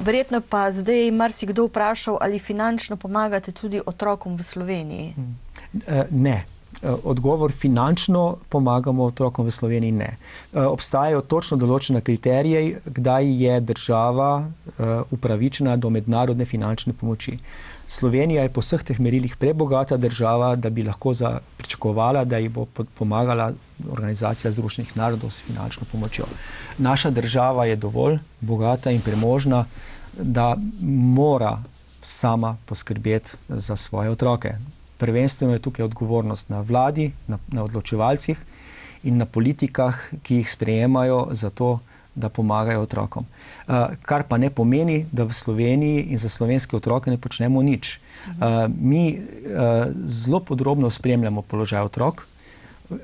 Verjetno pa zdaj marsikdo vprašal, ali finančno pomagate tudi otrokom v Sloveniji. Ne. Odgovor, finančno pomagamo otrokom v Sloveniji, ne. Obstajajo točno določene kriterije, kdaj je država upravičena do mednarodne finančne pomoči. Slovenija je po vseh teh merilih prebogata država, da bi lahko pričakovala, da ji bo pomagala Organizacija Združenih narodov s finančno pomočjo. Naša država je dovolj bogata in premožna, da mora sama poskrbeti za svoje otroke. Prvenstveno je tukaj odgovornost na vladi, na odločevalcih in na politikah, ki jih sprejemajo za to, da pomagajo otrokom. Kar pa ne pomeni, da v Sloveniji in za slovenske otroke ne počnemo nič. Mi zelo podrobno spremljamo položaj otrok,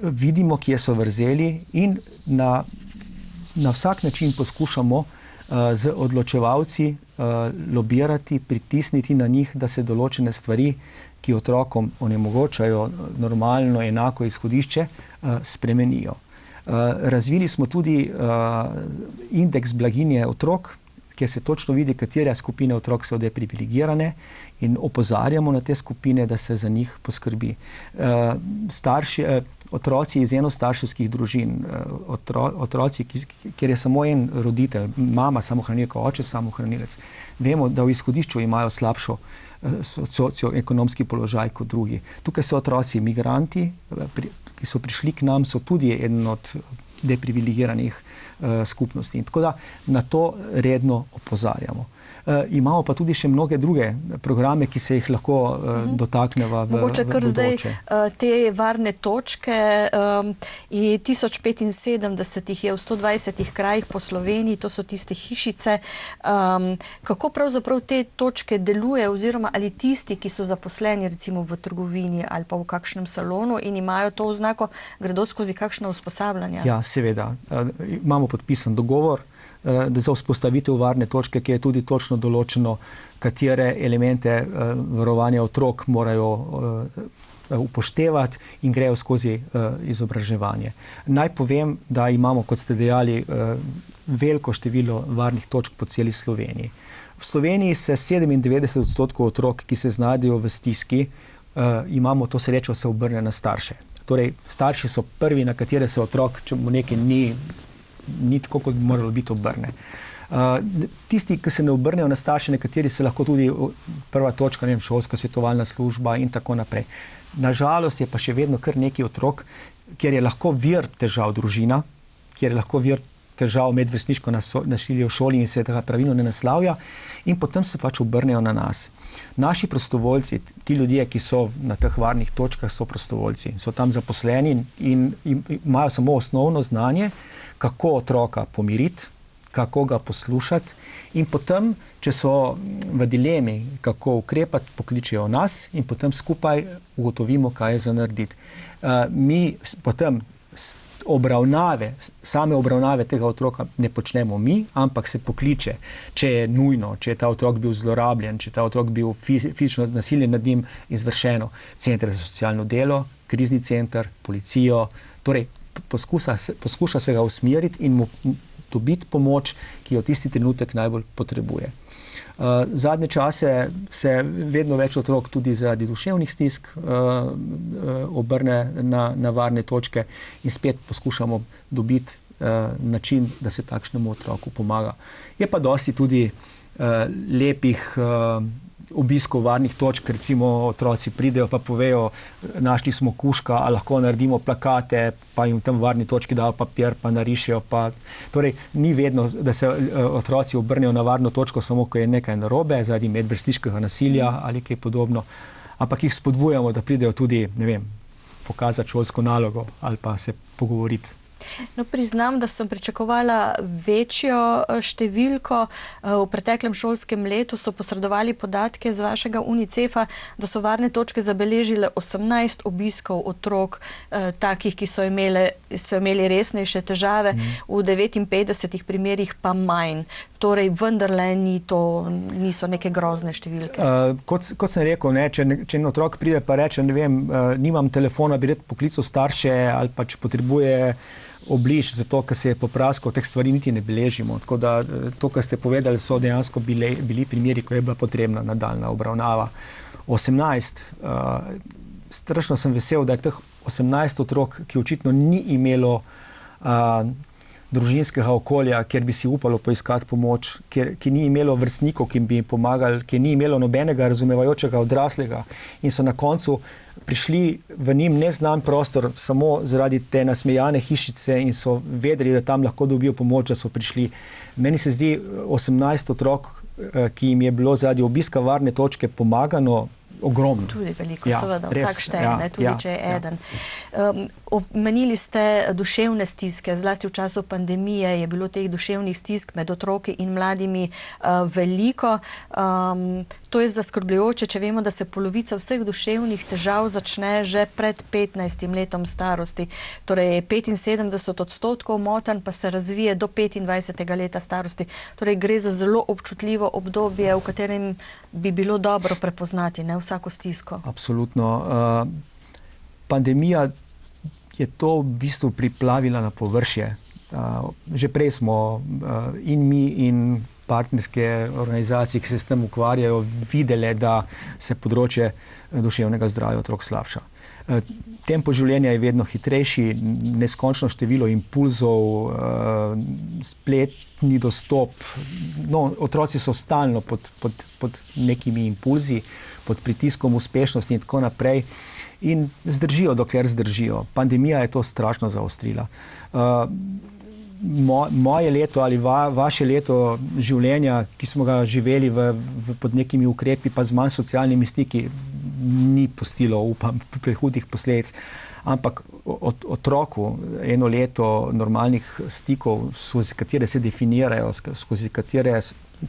vidimo, kje so vrzeli in na vsak način poskušamo z odločevalci lobirati, pritisniti na njih, da se določene stvari, ki otrokom onemogočajo normalno, enako izhodišče, spremenijo. Razvili smo tudi indeks blaginje otrok, kjer se točno vidi, katere skupine otrok so deprivilegirane in opozarjamo na te skupine, da se za njih poskrbi. Otroci iz enostarševskih družin, otroci, kjer je samo en roditelj, mama samohranilka, oče samohranilec, vemo, da v izhodišču imajo slabšo socioekonomski položaj kot drugi. Tukaj so otroci migranti, ki so prišli k nam, so tudi eden od deprivilegiranih skupnosti. In tako da na to redno opozarjamo. Imamo pa tudi še mnoge druge programe, ki se jih lahko dotakneva v bodoče. Mogoče kar zdaj te varne točke, 1075 jih je v 120 krajih po Sloveniji, to so tiste hišice. Kako pravzaprav te točke deluje, oziroma ali tisti, ki so zaposleni recimo v trgovini ali pa v kakšnem salonu in imajo to oznako, gredo skozi kakšno usposabljanje? Ja, seveda. Imamo podpisan dogovor za vzpostavitev varne točke, ki je tudi točno določeno, katere elemente varovanja otrok morajo upoštevati in grejo skozi izobraževanje. Naj povem, da imamo, kot ste dejali, veliko število varnih točk po celi Sloveniji. V Sloveniji se 97% otrok, ki se znajdejo v stiski, imamo to srečo, se obrne na starše. Torej, starši so prvi, na katere se otrok, če mu nekaj ni tako, kot bi moralo biti, obrne. Tisti, ki se ne obrnejo na starše, nekateri se lahko tudi prva točka, ne vem, šolska svetovalna služba in tako naprej. Nažalost je pa še vedno kar nekaj otrok, kjer je lahko vir težav družina, kjer je lahko vir težav medvrstniško nasilje v šoli in se tega pravilno ne naslavlja in potem se pač obrnejo na nas. Naši prostovoljci, ti ljudje, ki so na teh varnih točkah, so prostovoljci, so tam zaposleni in imajo samo osnovno znanje, kako otroka pomiriti, kako ga poslušati in potem, če so v dilemi, kako ukrepati, pokličejo nas in potem skupaj ugotovimo, kaj je za narediti. Mi potem same obravnave tega otroka ne počnemo mi, ampak se pokliče, če je nujno, če je ta otrok bil zlorabljen, če je ta otrok bil fizično nasilje nad njim izvršeno, center za socialno delo, krizni center, policijo, torej poskuša se ga usmeriti in mu dobiti pomoč, ki jo tisti trenutek najbolj potrebuje. Zadnje čase se vedno več otrok tudi zaradi duševnih stisk obrne na varne točke in spet poskušamo dobiti način, da se takšnemu otroku pomaga. Je pa dosti tudi lepih obiskov varnih točk, recimo otroci pridejo pa povejo, našli smo kužka, a lahko naredimo plakate, pa jim tam v varni točki dajo papir, pa narišejo. Torej, ni vedno, da se otroci obrnejo na varno točko, samo ko je nekaj narobe, zaradi medvrstniškega nasilja ali kaj podobno, ampak jih spodbujamo, da pridejo tudi, ne vem, pokazati šolsko nalogo ali pa se pogovoriti. No, priznam, da sem pričakovala večjo številko. V preteklem šolskem letu so posredovali podatke z vašega UNICEF-a, da so varne točke zabeležile 18 obiskov otrok, takih, ki so imeli resnejše težave, v 59 primerih pa manj. Torej, vendarle niso neke grozne številke. Kot sem rekel, če en otrok pride pa reče, ne vem, nimam telefona, bi rad poklical starše ali pa če potrebuje obliž, zato, ker se je popraskal, teh stvari niti ne beležimo. Tako da to, kar ste povedali, so dejansko bili primeri, ko je bila potrebna nadaljna obravnava. 18. Strašno sem vesel, da je teh 18 otrok, ki očitno ni imelo družinskega okolja, kjer bi si upalo poiskati pomoč, ki ni imelo vrstnikov, ki bi jim pomagali, ki ni imelo nobenega razumevajočega odraslega in so na koncu prišli v njim neznan prostor samo zaradi te nasmejane hišice in so vedeli, da tam lahko dobijo pomoč, da so prišli. Meni se zdi 18 otrok, ki jim je bilo zaradi obiska varne točke pomagano ogromno. Tudi veliko, seveda, vsak šteje, tudi če je eden. Omenili ste duševne stiske, zlasti v času pandemije je bilo teh duševnih stisk med otroki in mladimi veliko. To je zaskrbljujoče, če vemo, da se polovica vseh duševnih težav začne že pred 15 letom starosti. Torej 75% motenj pa se razvije do 25. leta starosti. Torej gre za zelo občutljivo obdobje, v katerem bi bilo dobro prepoznati vsako stisko. Absolutno. Pandemija je to v bistvu priplavila na površje. Že prej smo in mi in partnerske organizacije, ki se s tem ukvarjajo, videle, da se področje duševnega zdravja otrok slabša. Tempo življenja je vedno hitrejši, neskončno število impulzov, spletni dostop. Otroci so stalno pod nekimi impulzi, pod pritiskom uspešnosti in tako naprej. In zdržijo, dokler zdržijo. Pandemija je to strašno zaostrila. Moje leto ali vaše leto življenja, ki smo ga živeli pod nekimi ukrepi, pa z manj socialnimi stiki, ni pustilo, upam, prehudih posledic. Ampak otroku eno leto normalnih stikov, skozi katere se definirajo, skozi katere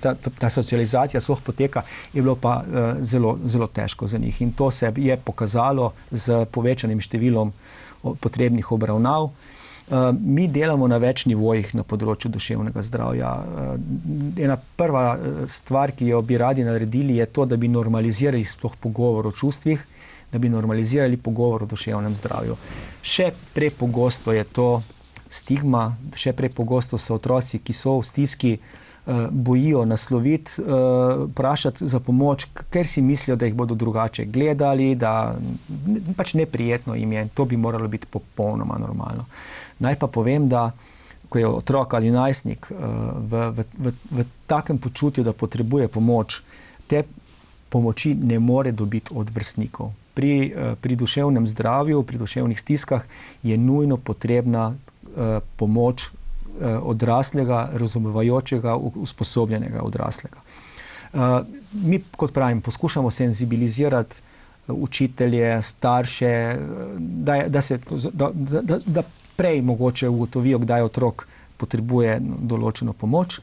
ta socializacija sploh poteka, je bilo pa zelo, zelo težko za njih. In to se je pokazalo z povečanim številom potrebnih obravnav. Mi delamo na več nivojih na področju duševnega zdravja. Ena prva stvar, ki jo bi radi naredili, je to, da bi normalizirali sploh pogovor o čustvih, da bi normalizirali pogovor o duševnem zdravju. Še prepogosto je to stigma, še prepogosto so otroci, ki so v stiski, bojijo nasloviti, vprašati za pomoč, ker si mislijo, da jih bodo drugače gledali, da pač neprijetno jim je. To bi moralo biti popolnoma normalno. Naj pa povem, da ko je otrok ali najstnik v takem počutju, da potrebuje pomoč, te pomoči ne more dobiti od vrstnikov. Pri duševnem zdravju, pri duševnih stiskah je nujno potrebna pomoč odraslega, razumevajočega, usposobljenega odraslega. Mi, kot pravim, poskušamo senzibilizirati učitelje, starše, da prej mogoče ugotovijo, kdaj otrok potrebuje določeno pomoč,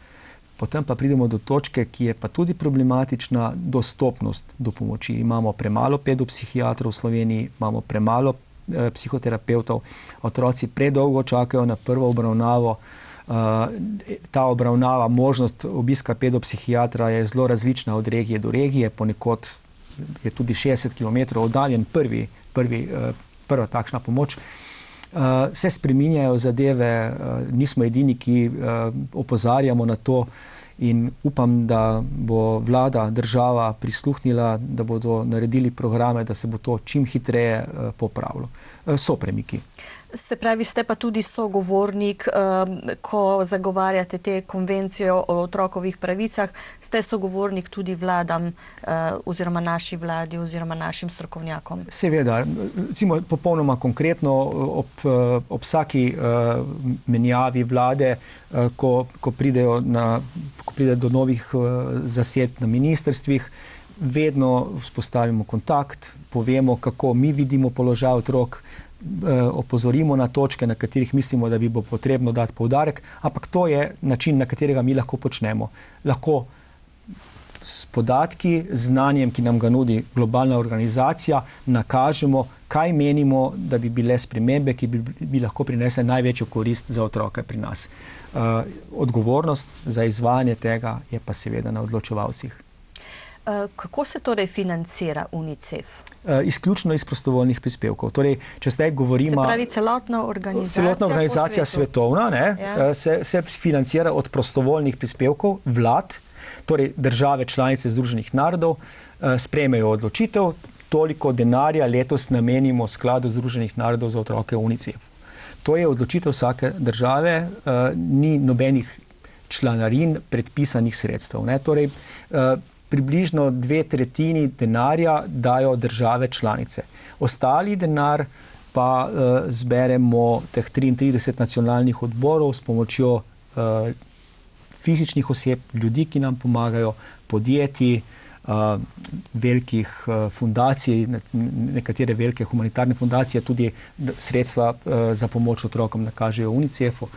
potem pa pridemo do točke, ki je pa tudi problematična, dostopnost do pomoči. Imamo premalo pedopsihiatrov v Sloveniji, imamo premalo psihoterapevtov, otroci predolgo čakajo na prvo obravnavo. Ta obravnava, možnost obiska pedopsihiatra je zelo različna od regije do regije, ponekod je tudi 60 km oddaljen prva takšna pomoč. Se spreminjajo zadeve, nismo edini, ki opozarjamo na to in upam, da bo vlada, država prisluhnila, da bodo naredili programe, da se bo to čim hitreje popravilo. So premiki. Se pravi, ste pa tudi sogovornik, ko zagovarjate te konvencije o otrokovih pravicah, ste sogovornik tudi vladam oziroma naši vladi oziroma našim strokovnjakom. Seveda, recimo popolnoma konkretno ob vsaki menjavi vlade, ko pride do novih zased na ministrstvih, vedno vzpostavimo kontakt, povemo, kako mi vidimo položaj otrok, opozorimo na točke, na katerih mislimo, da bi bo potrebno dati poudarek, ampak to je način, na katerega mi lahko počnemo. Lahko s podatki, znanjem, ki nam ga nudi globalna organizacija, nakažemo, kaj menimo, da bi bile spremembe, ki bi lahko prinesle največjo korist za otroke pri nas. Odgovornost za izvajanje tega je pa seveda na odločevalcih. Kako se torej financira UNICEF? Izključno iz prostovoljnih prispevkov. Torej, če zdaj govorimo... Se pravi, celotna organizacija svetovna, se financira od prostovoljnih prispevkov vlad, torej države članice Združenih narodov, sprejmejo odločitev, toliko denarja letos namenimo Skladu Združenih narodov za otroke UNICEF. To je odločitev vsake države, ni nobenih članarin predpisanih sredstev. Torej, približno 2/3 denarja dajo države članice. Ostali denar pa zberemo teh 33 nacionalnih odborov s pomočjo fizičnih oseb, ljudi, ki nam pomagajo, podjetij, velikih fundacij, nekatere velike humanitarne fundacije tudi sredstva za pomoč otrokom nakažejo UNICEF-u.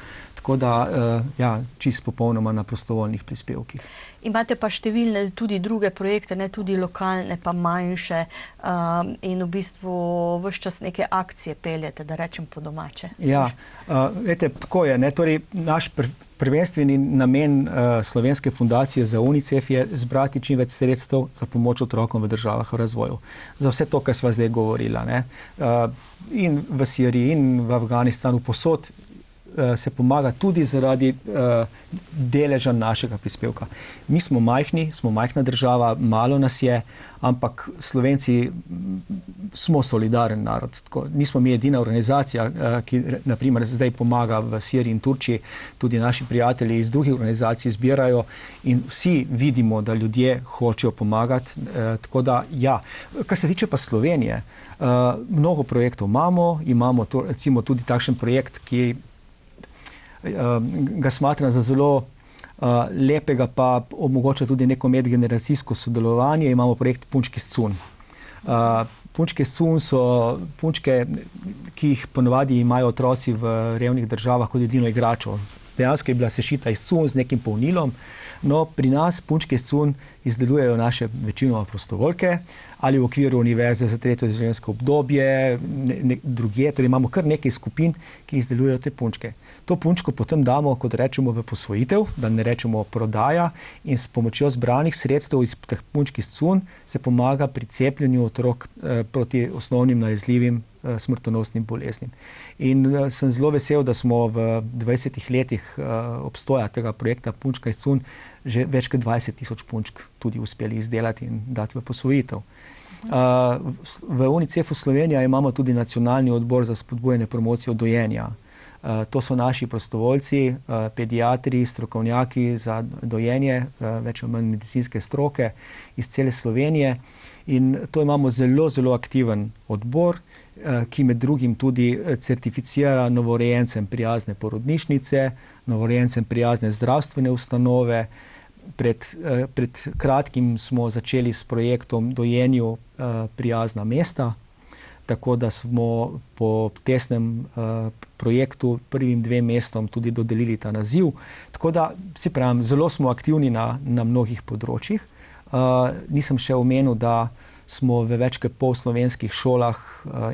Tako da, čisto popolnoma na prostovoljnih prispevkih. Imate pa številne tudi druge projekte, ne tudi lokalne, pa manjše, in v bistvu ves čas neke akcije peljete, da rečem po domače. Ja, tako je. Torej, naš prvenstveni namen Slovenske fundacije za UNICEF je zbrati čim več sredstev za pomoč otrokom v državah v razvoju. Za vse to, kar sva zdaj govorila. In v Siriji, in v Afganistanu, posod se pomaga tudi zaradi deleža našega prispevka. Mi smo majhna država, malo nas je, ampak Slovenci smo solidaren narod. Nismo mi edina organizacija, ki naprimer zdaj pomaga v Siriji in Turčiji, tudi naši prijatelji iz drugih organizacij zbirajo in vsi vidimo, da ljudje hočejo pomagati. Tako da, Kar se tiče pa Slovenije, mnogo projektov imamo recimo tudi takšen projekt, ki ga smatram za zelo lepega, pa omogoča tudi neko medgeneracijsko sodelovanje. Imamo projekt Punčke s cunj. Punčke s cunj so punčke, ki jih ponovadi imajo otroci v revnih državah kot edino igračo. Dejansko je bila sešita iz cunj z nekim polnilom, no pri nas punčke s cunj izdelujejo naše večinoma prostovoljke ali v okviru Univerze za tretje življenjsko obdobje, drugje, torej imamo kar nekaj skupin, ki izdelujejo te punčke. To punčko potem damo, kot rečemo, v posvojitev, da ne rečemo prodaja, in s pomočjo zbranih sredstev iz teh punčk s cunj se pomaga pri cepljenju otrok proti osnovnim nalezljivim smrtonosnim boleznim. In sem zelo vesel, da smo v 20 letih obstoja tega projekta Punčka iz cunj že več kot 20,000 punčk tudi uspeli izdelati in dati v posvojitev. V UNICEF-u Slovenija imamo tudi nacionalni odbor za spodbujanje promocije dojenja. To so naši prostovoljci, pediatri, strokovnjaki za dojenje, več ali manj medicinske stroke iz cele Slovenije. In to imamo zelo, zelo aktiven odbor, ki med drugim tudi certificira novorojencem prijazne porodnišnice, novorojencem prijazne zdravstvene ustanove. Pred kratkim smo začeli s projektom Dojenju prijazna mesta, tako da smo po tesnem projektu prvim 2 mestom tudi dodelili ta naziv. Tako da, se pravim, zelo smo aktivni na mnogih področjih. Nisem še omenil, da smo v več kot pol slovenskih šolah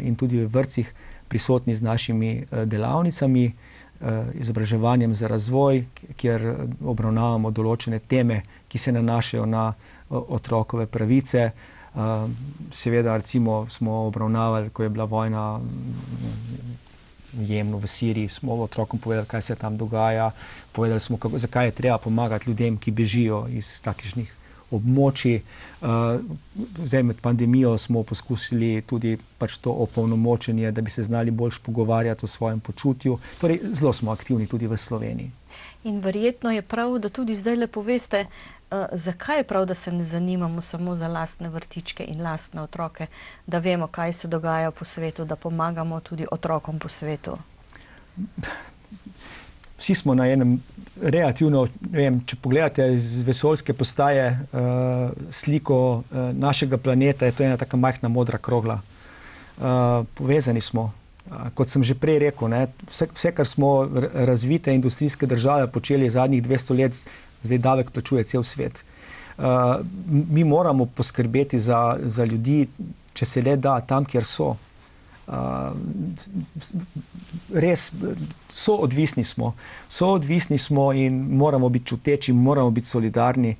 in tudi v vrtcih prisotni z našimi delavnicami, izobraževanjem za razvoj, kjer obravnavamo določene teme, ki se nanašajo na otrokove pravice. Seveda, recimo, smo obravnavali, ko je bila vojna v Jemnu, v Siriji, smo otrokom povedali, kaj se tam dogaja, povedali smo, zakaj je treba pomagati ljudem, ki bežijo iz takšnih območij. Zdaj med pandemijo smo poskusili tudi to opolnomočenje, da bi se znali bolj pogovarjati o svojem počutju. Torej, zelo smo aktivni tudi v Sloveniji. In verjetno je prav, da tudi zdaj le poveste, zakaj je prav, da se ne zanimamo samo za lastne vrtičke in lastne otroke, da vemo, kaj se dogaja po svetu, da pomagamo tudi otrokom po svetu. Vsi smo na enem relativno, če pogledate iz vesoljske postaje sliko našega planeta, je to ena taka majhna modra krogla. Povezani smo. Kot sem že prej rekel, vse, kar smo razvite industrijske države počeli zadnjih 200 let, zdaj davek plačuje cel svet. Mi moramo poskrbeti za ljudi, če se le da, tam, kjer so. Res, soodvisni smo in moramo biti čuteči, moramo biti solidarni,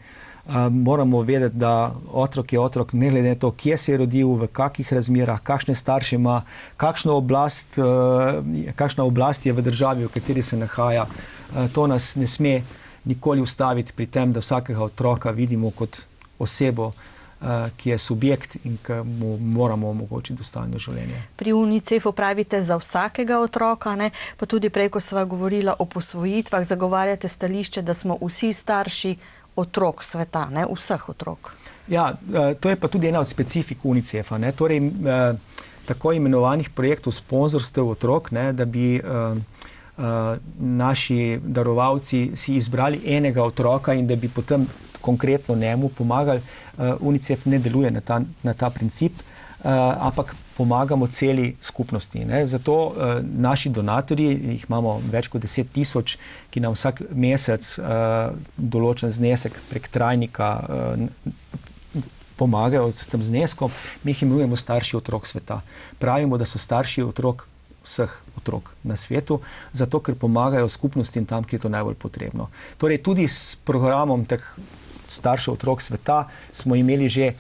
moramo vedeti, da otrok je otrok, ne glede na to, kje se je rodil, v kakih razmerah, kakšne starše ima, kakšna oblast je v državi, v kateri se nahaja. To nas ne sme nikoli ustaviti pri tem, da vsakega otroka vidimo kot osebo, ki je subjekt in ki mu moramo omogočiti dostojno življenje. Pri UNICEF-u pravite za vsakega otroka, pa tudi prej, ko sva govorila o posvojitvah, zagovarjate stališče, da smo vsi starši otrok sveta, vseh otrok. Ja, to je pa tudi ena od specifik UNICEF-a. Torej, tako imenovanih projektov sponzorstev otrok, da bi naši darovalci si izbrali enega otroka in da bi potem konkretno njemu pomagali. UNICEF ne deluje na ta princip, ampak pomagamo celi skupnosti. Ne. Zato naši donatorji, jih imamo več kot 10 000, ki nam vsak mesec določen znesek prek trajnika pomagajo s tem zneskom, mi jih imenujemo starši otrok sveta. Pravimo, da so starši otrok vseh otrok na svetu, zato ker pomagajo skupnostim tam, kjer je to najbolj potrebno. Torej, tudi s programom teh staršev otrok sveta smo imeli že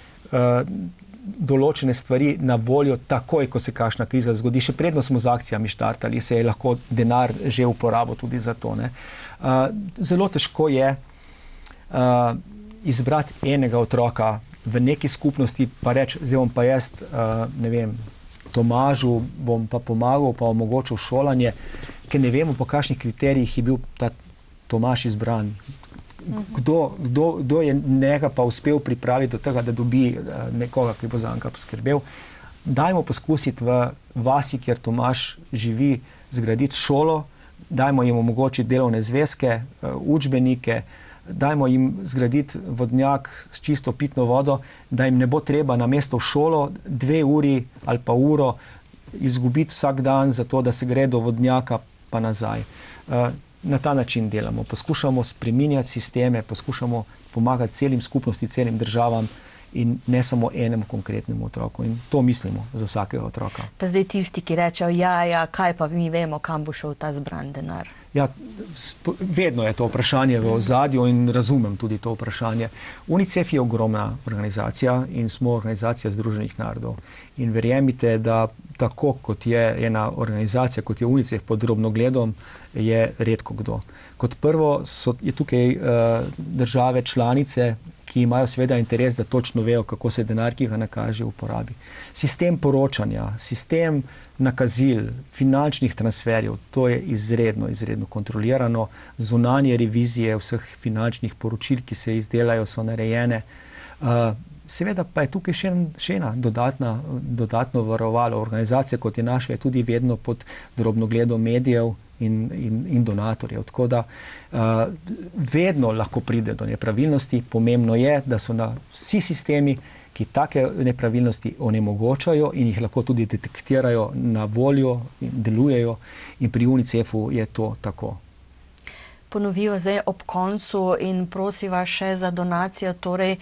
določene stvari na voljo takoj, ko se kakšna kriza zgodi. Še predno smo z akcijami štartali, se je lahko denar že uporabil tudi za to. Ne. Zelo težko je izbrati enega otroka v neki skupnosti, pa reči, zdaj bom pa jaz, ne vem, Tomažu bom pa pomagal, pa omogočil šolanje, ker ne vemo, po kakšnih kriterijih je bil ta Tomaž izbran. Kdo je njega pa uspel pripraviti do tega, da dobi nekoga, ki bo za njega poskrbel. Dajmo poskusiti v vasi, kjer Tomaž živi, zgraditi šolo, dajmo jim omogočiti delovne zvezke, učbenike, dajmo jim zgraditi vodnjak s čisto pitno vodo, da jim ne bo treba namesto v šolo 2 uri ali pa uro izgubiti vsak dan za to, da se gre do vodnjaka pa nazaj. Na ta način delamo. Poskušamo spreminjati sisteme, poskušamo pomagati celim skupnosti, celim državam in ne samo enemu konkretnemu otroku. In to mislimo za vsakega otroka. Pa zdaj tisti, ki rečejo, ja, kaj pa mi vemo, kam bo šel ta zbran denar? Ja, vedno je to vprašanje v ozadju in razumem tudi to vprašanje. UNICEF je ogromna organizacija in smo organizacija Združenih narodov. In verjemite, da tako kot je ena organizacija, kot je UNICEF pod drobnogledom, je redko kdo. Kot prvo je tukaj države članice, ki imajo seveda interes, da točno vejo, kako se denar, ki ga nakaže, uporabi. Sistem poročanja, sistem nakazil, finančnih transferjev, to je izredno kontrolirano. Zunanje revizije vseh finančnih poročil, ki se izdelajo, so narejene. Seveda pa je tukaj še ena dodatno varovalo. Organizacija, kot je naša, je tudi vedno pod drobnogledom medijev in donatorjev. Tako da vedno lahko pride do nepravilnosti. Pomembno je, da so vsi sistemi, ki take nepravilnosti onemogočajo in jih lahko tudi detektirajo na voljo in delujejo. In pri UNICEF-u je to tako. Ponoviva zdaj ob koncu in prosiva še za donacijo, torej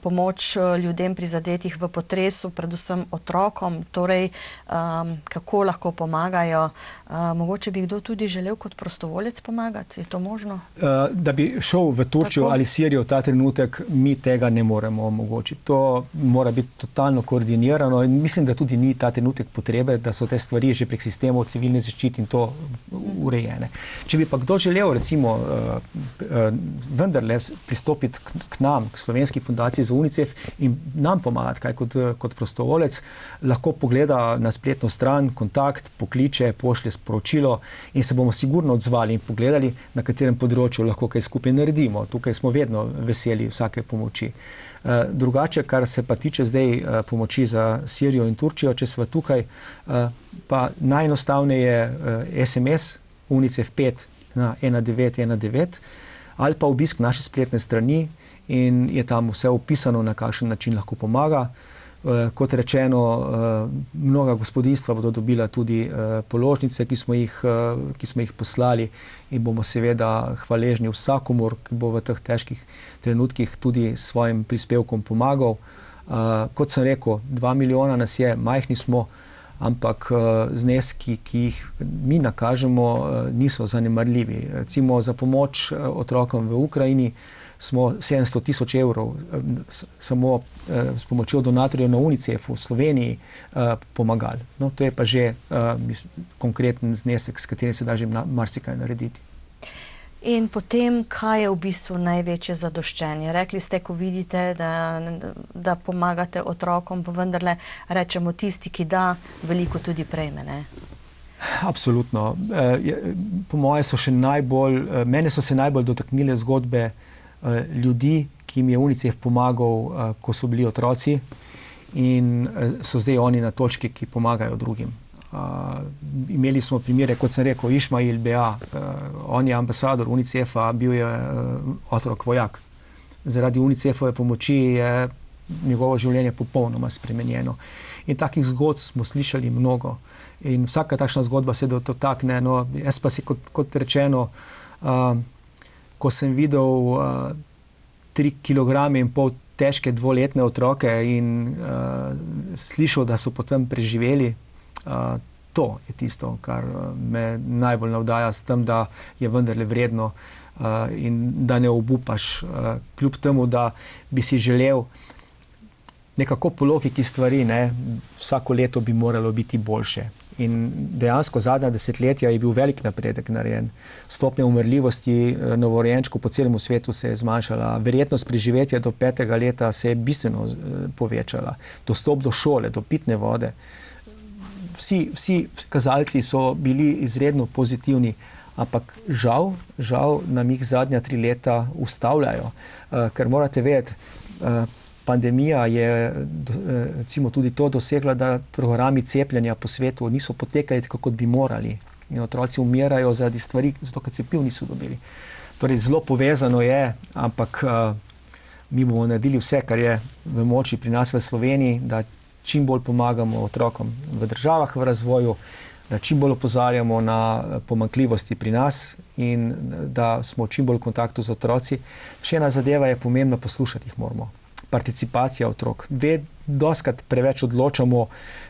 pomoč ljudem prizadetih v potresu, predvsem otrokom, torej kako lahko pomagajo. Mogoče bi kdo tudi želel kot prostovoljec pomagati, je to možno? Da bi šel v Turčijo ali Sirijo v ta trenutek, mi tega ne moremo omogočiti. To mora biti totalno koordinirano in mislim, da tudi ni ta trenutek potrebe, da so te stvari že prek sistemov civilne zaščite in to urejene. Če bi pa kdo želel, recimo, vendarle pristopiti k nam, k Slovenski fundaciji za UNICEF in nam pomagati kaj kot prostovoljec, lahko pogleda na spletno stran, kontakt, pokliče, pošlje sporočilo in se bomo sigurno odzvali in pogledali, na katerem področju lahko kaj skupaj naredimo. Tukaj smo vedno veseli vsake pomoči. Drugače, kar se pa tiče zdaj pomoči za Sirijo in Turčijo, če sva tukaj, pa najenostavneje SMS UNICEF 5 na 1919 ali pa obisk naše spletne strani in je tam vse opisano, na kakšen način lahko pomaga. Kot rečeno, mnoga gospodinjstva bodo dobila tudi položnice, ki smo jih poslali in bomo seveda hvaležni vsakomur, ki bo v teh težkih trenutkih tudi s svojim prispevkom pomagal. Kot sem rekel, 2 milijona nas je, majhni smo, ampak zneski, ki jih mi nakažemo, niso zanemarljivi. Recimo za pomoč otrokom v Ukrajini smo 700 000 evrov samo s pomočjo donatorjev na UNICEF-u v Sloveniji pomagali. No, to je pa že konkreten znesek, s katerim se da že marsikaj narediti. In potem, kaj je v bistvu največje zadoščenje? Rekli ste, ko vidite, da pomagate otrokom, pa vendarle rečemo tisti, ki da, veliko tudi prejme, ne? Absolutno. Po moje mene so se najbolj dotaknile zgodbe ljudi, ki jim je UNICEF pomagal, ko so bili otroci in so zdaj oni na točki, ki pomagajo drugim. Imeli smo primere, kot sem rekel, Išmail Bea, on je ambasador UNICEF-a, bil je otrok vojak. Zaradi UNICEF-ove pomoči je njegovo življenje popolnoma spremenjeno. In takih zgodb smo slišali mnogo. In vsaka takšna zgodba se dotakne. No, jaz pa si, kot rečeno, ko sem videl 3,5 kg težke 2-letne otroke in slišal, da so potem preživeli, to je tisto, kar me najbolj navdaja s tem, da je vendarle vredno in da ne obupaš, kljub temu, da bi si želel nekako po logiki stvari, vsako leto bi moralo biti boljše. In dejansko zadnja desetletja je bil velik napredek narejen. Stopnja umrljivosti novorojenčkov po celem svetu se je zmanjšala. Verjetnost preživetja do 5. leta se je bistveno povečala. Dostop do šole, do pitne vode. Vsi kazalci so bili izredno pozitivni, ampak žal nam jih zadnja 3 leta ustavljajo. Ker morate vedeti, pandemija je recimo tudi to dosegla, da programi cepljenja po svetu niso potekali tako, kot bi morali. In otroci umirajo zaradi stvari, zato ker cepiv niso dobili. Torej, zelo povezano je, ampak mi bomo naredili vse, kar je v moči pri nas v Sloveniji, da čim bolj pomagamo otrokom v državah v razvoju, da čim bolj opozarjamo na pomanjkljivosti pri nas in da smo čim bolj v kontaktu z otroci. Še ena zadeva je pomembno, poslušati jih moramo. Participacija otrok. Dostikrat preveč odločamo,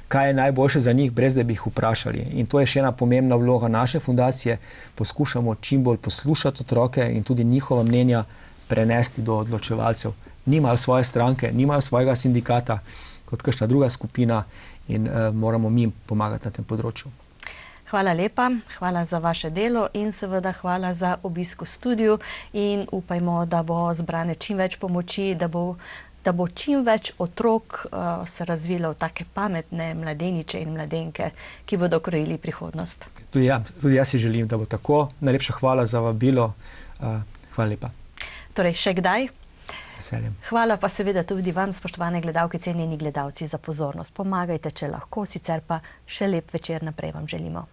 kaj je najboljše za njih, brez da bi jih vprašali. In to je še ena pomembna vloga naše fundacije. Poskušamo čim bolj poslušati otroke in tudi njihova mnenja prenesti do odločevalcev. Nimajo svoje stranke, nimajo svojega sindikata kot kakšna druga skupina in moramo mi pomagati na tem področju. Hvala lepa, hvala za vaše delo in seveda hvala za obisk v studiu in upajmo, da bo zbrane čim več pomoči, da bo čim več otrok se razvilo v take pametne mladeniče in mladenke, ki bodo krojili prihodnost. Tudi jaz si želim, da bo tako. Najlepša hvala za vabilo. Hvala lepa. Torej, še kdaj? Veseljem. Hvala pa seveda tudi vam, spoštovane gledalke, cenjeni gledalci, za pozornost. Pomagajte, če lahko, sicer pa še lep večer naprej vam želimo.